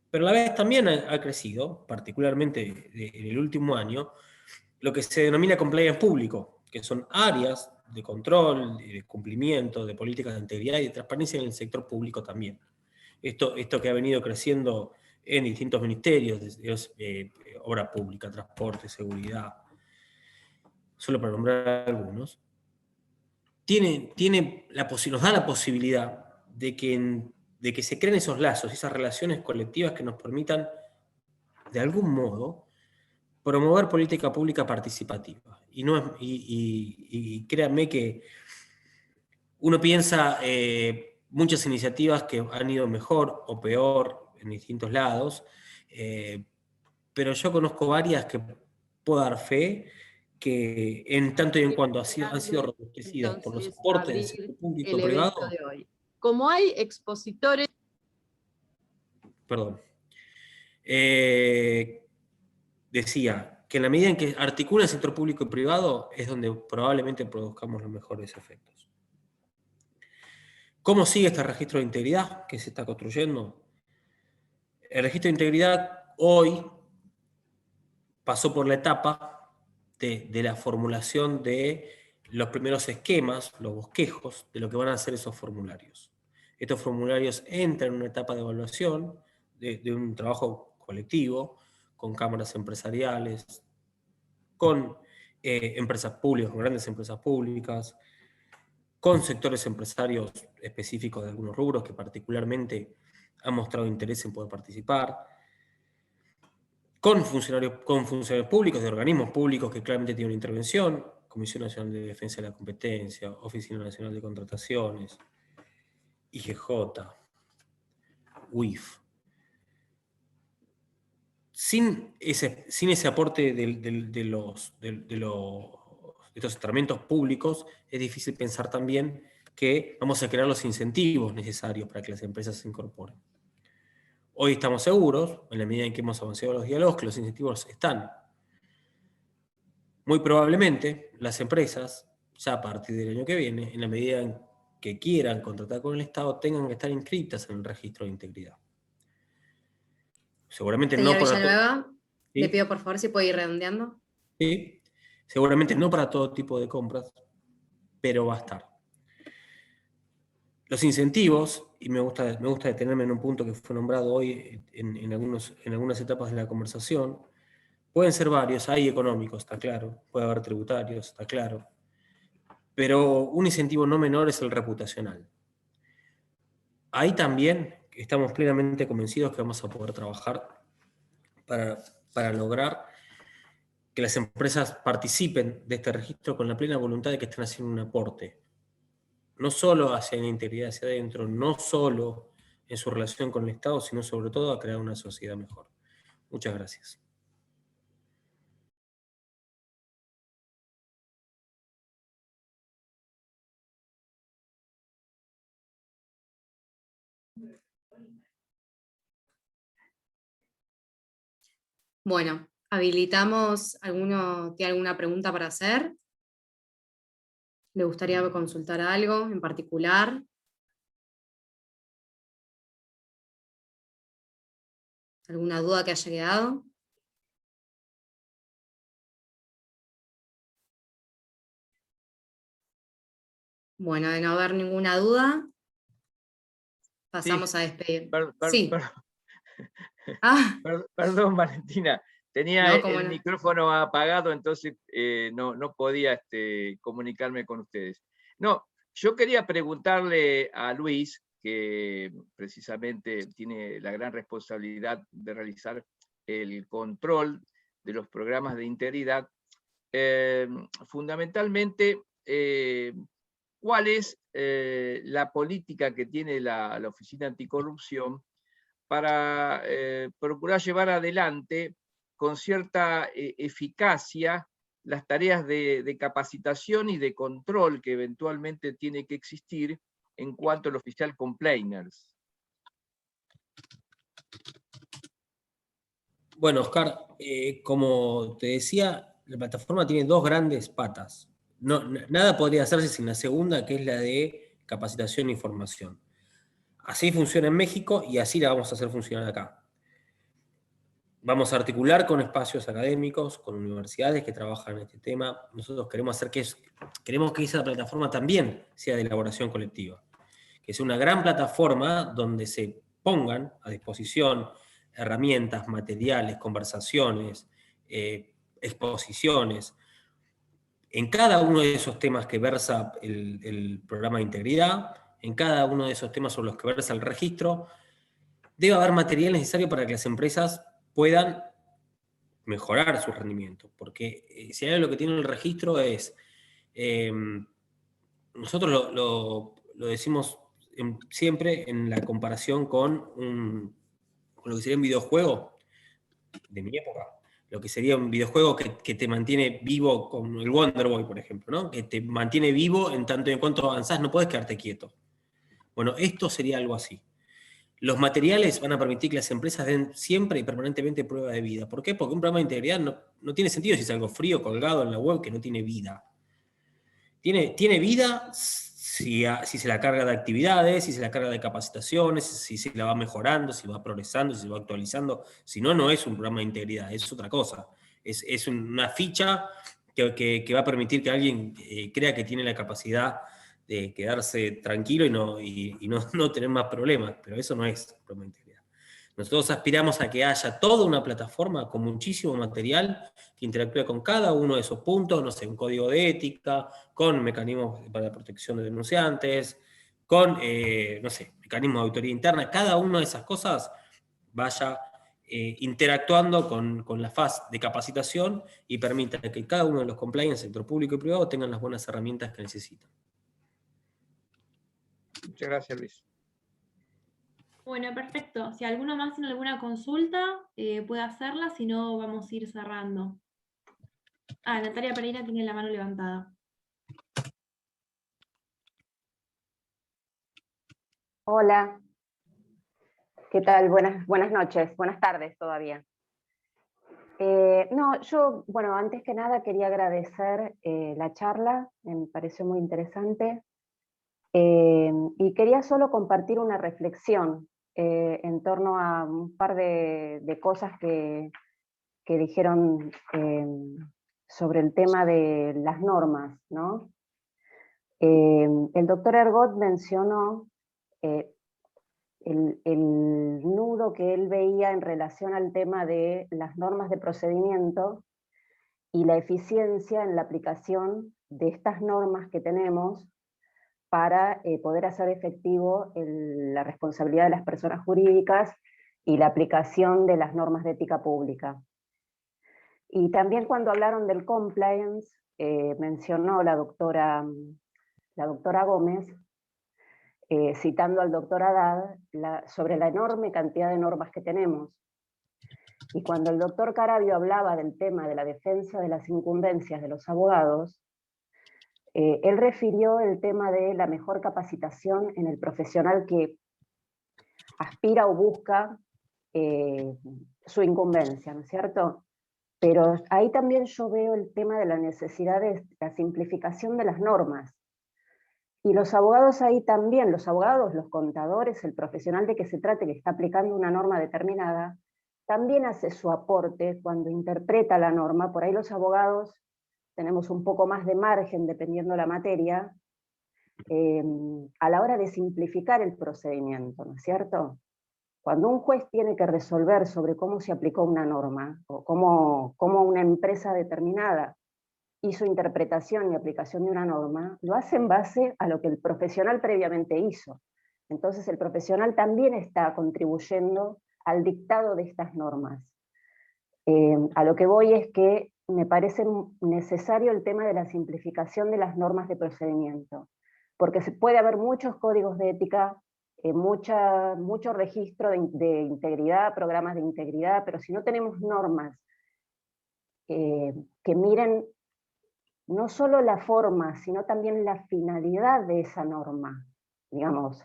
Pero a la vez también ha crecido, particularmente en el último año, lo que se denomina compliance público, que son áreas de control, de cumplimiento, de políticas de integridad y de transparencia en el sector público también. Esto que ha venido creciendo en distintos ministerios, obra pública, transporte, seguridad, solo para nombrar algunos. nos da la posibilidad de que se creen esos lazos, esas relaciones colectivas que nos permitan, de algún modo, promover política pública participativa. Y créanme que uno piensa muchas iniciativas que han ido mejor o peor en distintos lados, pero yo conozco varias que puedo dar fe que en tanto y en cuanto han sido robustecidas por los aportes del sector público y privado. De hoy. Como hay expositores... Perdón. Decía que en la medida en que articula el sector público y privado es donde probablemente produzcamos los mejores efectos. ¿Cómo sigue este registro de integridad que se está construyendo? El registro de integridad hoy pasó por la etapa de la formulación de los primeros esquemas, los bosquejos, de lo que van a ser esos formularios. Estos formularios entran en una etapa de evaluación de un trabajo colectivo, con cámaras empresariales, con empresas públicas, con grandes empresas públicas, con sectores empresarios específicos de algunos rubros que particularmente han mostrado interés en poder participar, con funcionarios públicos, de organismos públicos que claramente tienen una intervención, Comisión Nacional de Defensa de la Competencia, Oficina Nacional de Contrataciones, IGJ, UIF. Sin ese aporte de estos instrumentos públicos, es difícil pensar también que vamos a crear los incentivos necesarios para que las empresas se incorporen. Hoy estamos seguros, en la medida en que hemos avanzado los diálogos, que los incentivos están. Muy probablemente las empresas, ya a partir del año que viene, en la medida en que quieran contratar con el Estado, tengan que estar inscritas en el registro de integridad. Seguramente Señor no para Villanueva, ¿sí? Le pido por favor si puede ir redondeando. Sí, seguramente no para todo tipo de compras, pero va a estar. Los incentivos, y me gusta detenerme en un punto que fue nombrado hoy en algunas etapas de la conversación, pueden ser varios, hay económicos, está claro, puede haber tributarios, está claro, pero un incentivo no menor es el reputacional. Ahí también estamos plenamente convencidos que vamos a poder trabajar para lograr que las empresas participen de este registro con la plena voluntad de que están haciendo un aporte, no solo hacia la integridad hacia adentro, no solo en su relación con el Estado, sino sobre todo a crear una sociedad mejor. Muchas gracias. Bueno, habilitamos, ¿alguno tiene alguna pregunta para hacer? ¿Le gustaría consultar algo en particular? ¿Alguna duda que haya quedado? Bueno, de no haber ninguna duda, pasamos a despedir. Sí. Perdón, Valentina, tenía el micrófono apagado, entonces no podía comunicarme con ustedes. No, yo quería preguntarle a Luis, que precisamente tiene la gran responsabilidad de realizar el control de los programas de integridad, fundamentalmente, ¿cuál es la política que tiene la Oficina Anticorrupción para procurar llevar adelante con cierta eficacia las tareas de capacitación y de control que eventualmente tiene que existir en cuanto al oficial complainers? Bueno, Oscar, como te decía, la plataforma tiene dos grandes patas. Nada podría hacerse sin la segunda, que es la de capacitación e información. Así funciona en México y así la vamos a hacer funcionar acá. Vamos a articular con espacios académicos, con universidades que trabajan en este tema. Nosotros queremos que esa plataforma también sea de elaboración colectiva. Que sea una gran plataforma donde se pongan a disposición herramientas, materiales, conversaciones, exposiciones, en cada uno de esos temas que versa el programa de integridad, en cada uno de esos temas sobre los que versa el registro, debe haber material necesario para que las empresas puedan mejorar su rendimiento. Porque si hay lo que tiene el registro es, nosotros lo decimos siempre en la comparación con lo que sería un videojuego de mi época. Lo que sería un videojuego que te mantiene vivo, como el Wonder Boy, por ejemplo, ¿no? Que te mantiene vivo en tanto y en cuanto avanzás, no podés quedarte quieto. Bueno, esto sería algo así. Los materiales van a permitir que las empresas den siempre y permanentemente prueba de vida. ¿Por qué? Porque un programa de integridad no tiene sentido si es algo frío, colgado en la web, que no tiene vida. Tiene vida si se la carga de actividades, si se la carga de capacitaciones, si se la va mejorando, si va progresando, si se va actualizando. Si no, no es un programa de integridad, es otra cosa. Es una ficha que va a permitir que alguien crea que tiene la capacidad de quedarse tranquilo y no tener más problemas, pero eso no es un programa de integridad. Nosotros aspiramos a que haya toda una plataforma con muchísimo material que interactúe con cada uno de esos puntos, no sé, un código de ética, con mecanismos para la protección de denunciantes, con, no sé, mecanismos de auditoría interna, cada una de esas cosas vaya interactuando con la fase de capacitación y permita que cada uno de los compliance, sector público y privado, tengan las buenas herramientas que necesitan. Muchas gracias, Luis. Bueno, perfecto. Si alguno más tiene alguna consulta, puede hacerla, si no vamos a ir cerrando. Natalia Pereira tiene la mano levantada. Hola, ¿qué tal? Buenas noches, buenas tardes todavía. Bueno, antes que nada quería agradecer la charla, me pareció muy interesante, y quería solo compartir una reflexión en torno a un par de cosas que dijeron sobre el tema de las normas, ¿no? El doctor Ergot mencionó el nudo que él veía en relación al tema de las normas de procedimiento y la eficiencia en la aplicación de estas normas que tenemos para poder hacer efectivo la responsabilidad de las personas jurídicas y la aplicación de las normas de ética pública. Y también cuando hablaron del compliance, mencionó la doctora Gómez, citando al doctor Haddad, sobre la enorme cantidad de normas que tenemos. Y cuando el doctor Caravio hablaba del tema de la defensa de las incumbencias de los abogados, él refirió el tema de la mejor capacitación en el profesional que aspira o busca su incumbencia, ¿no es cierto? Pero ahí también yo veo el tema de la necesidad de la simplificación de las normas. Y los abogados ahí también, los abogados, los contadores, el profesional de que se trate que está aplicando una norma determinada, también hace su aporte cuando interpreta la norma. Por ahí los abogados tenemos un poco más de margen, dependiendo de la materia, a la hora de simplificar el procedimiento, ¿no es cierto? Cuando un juez tiene que resolver sobre cómo se aplicó una norma, o cómo una empresa determinada hizo interpretación y aplicación de una norma, lo hace en base a lo que el profesional previamente hizo. Entonces el profesional también está contribuyendo al dictado de estas normas. A lo que voy es que me parece necesario el tema de la simplificación de las normas de procedimiento, porque puede haber muchos códigos de ética, mucho registro de integridad, programas de integridad, pero si no tenemos normas que miren no solo la forma, sino también la finalidad de esa norma, digamos,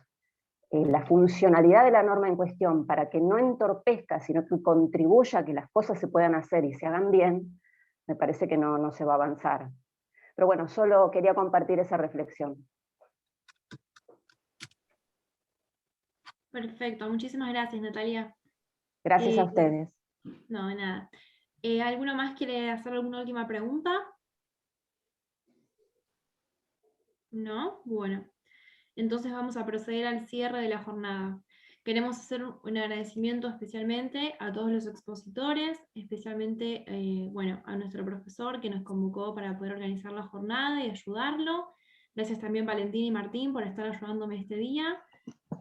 la funcionalidad de la norma en cuestión, para que no entorpezca, sino que contribuya a que las cosas se puedan hacer y se hagan bien, me parece que no se va a avanzar. Pero bueno, solo quería compartir esa reflexión. Perfecto, muchísimas gracias, Natalia. Gracias a ustedes. No, de nada. ¿Alguno más quiere hacer alguna última pregunta? ¿No? Bueno. Entonces vamos a proceder al cierre de la jornada. Queremos hacer un agradecimiento especialmente a todos los expositores, especialmente bueno, a nuestro profesor que nos convocó para poder organizar la jornada y ayudarlo. Gracias también Valentín y Martín por estar ayudándome este día.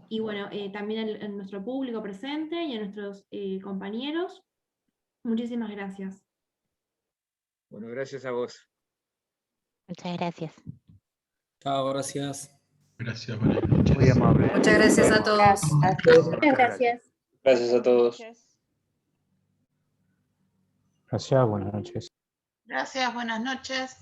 Y bueno, también a nuestro público presente y a nuestros compañeros. Muchísimas gracias. Bueno, gracias a vos. Muchas gracias. Chao, gracias. Gracias, buenas noches. Muy amable. Muchas gracias a todos. Muchas gracias. Gracias a todos. Gracias, buenas noches. Gracias, buenas noches.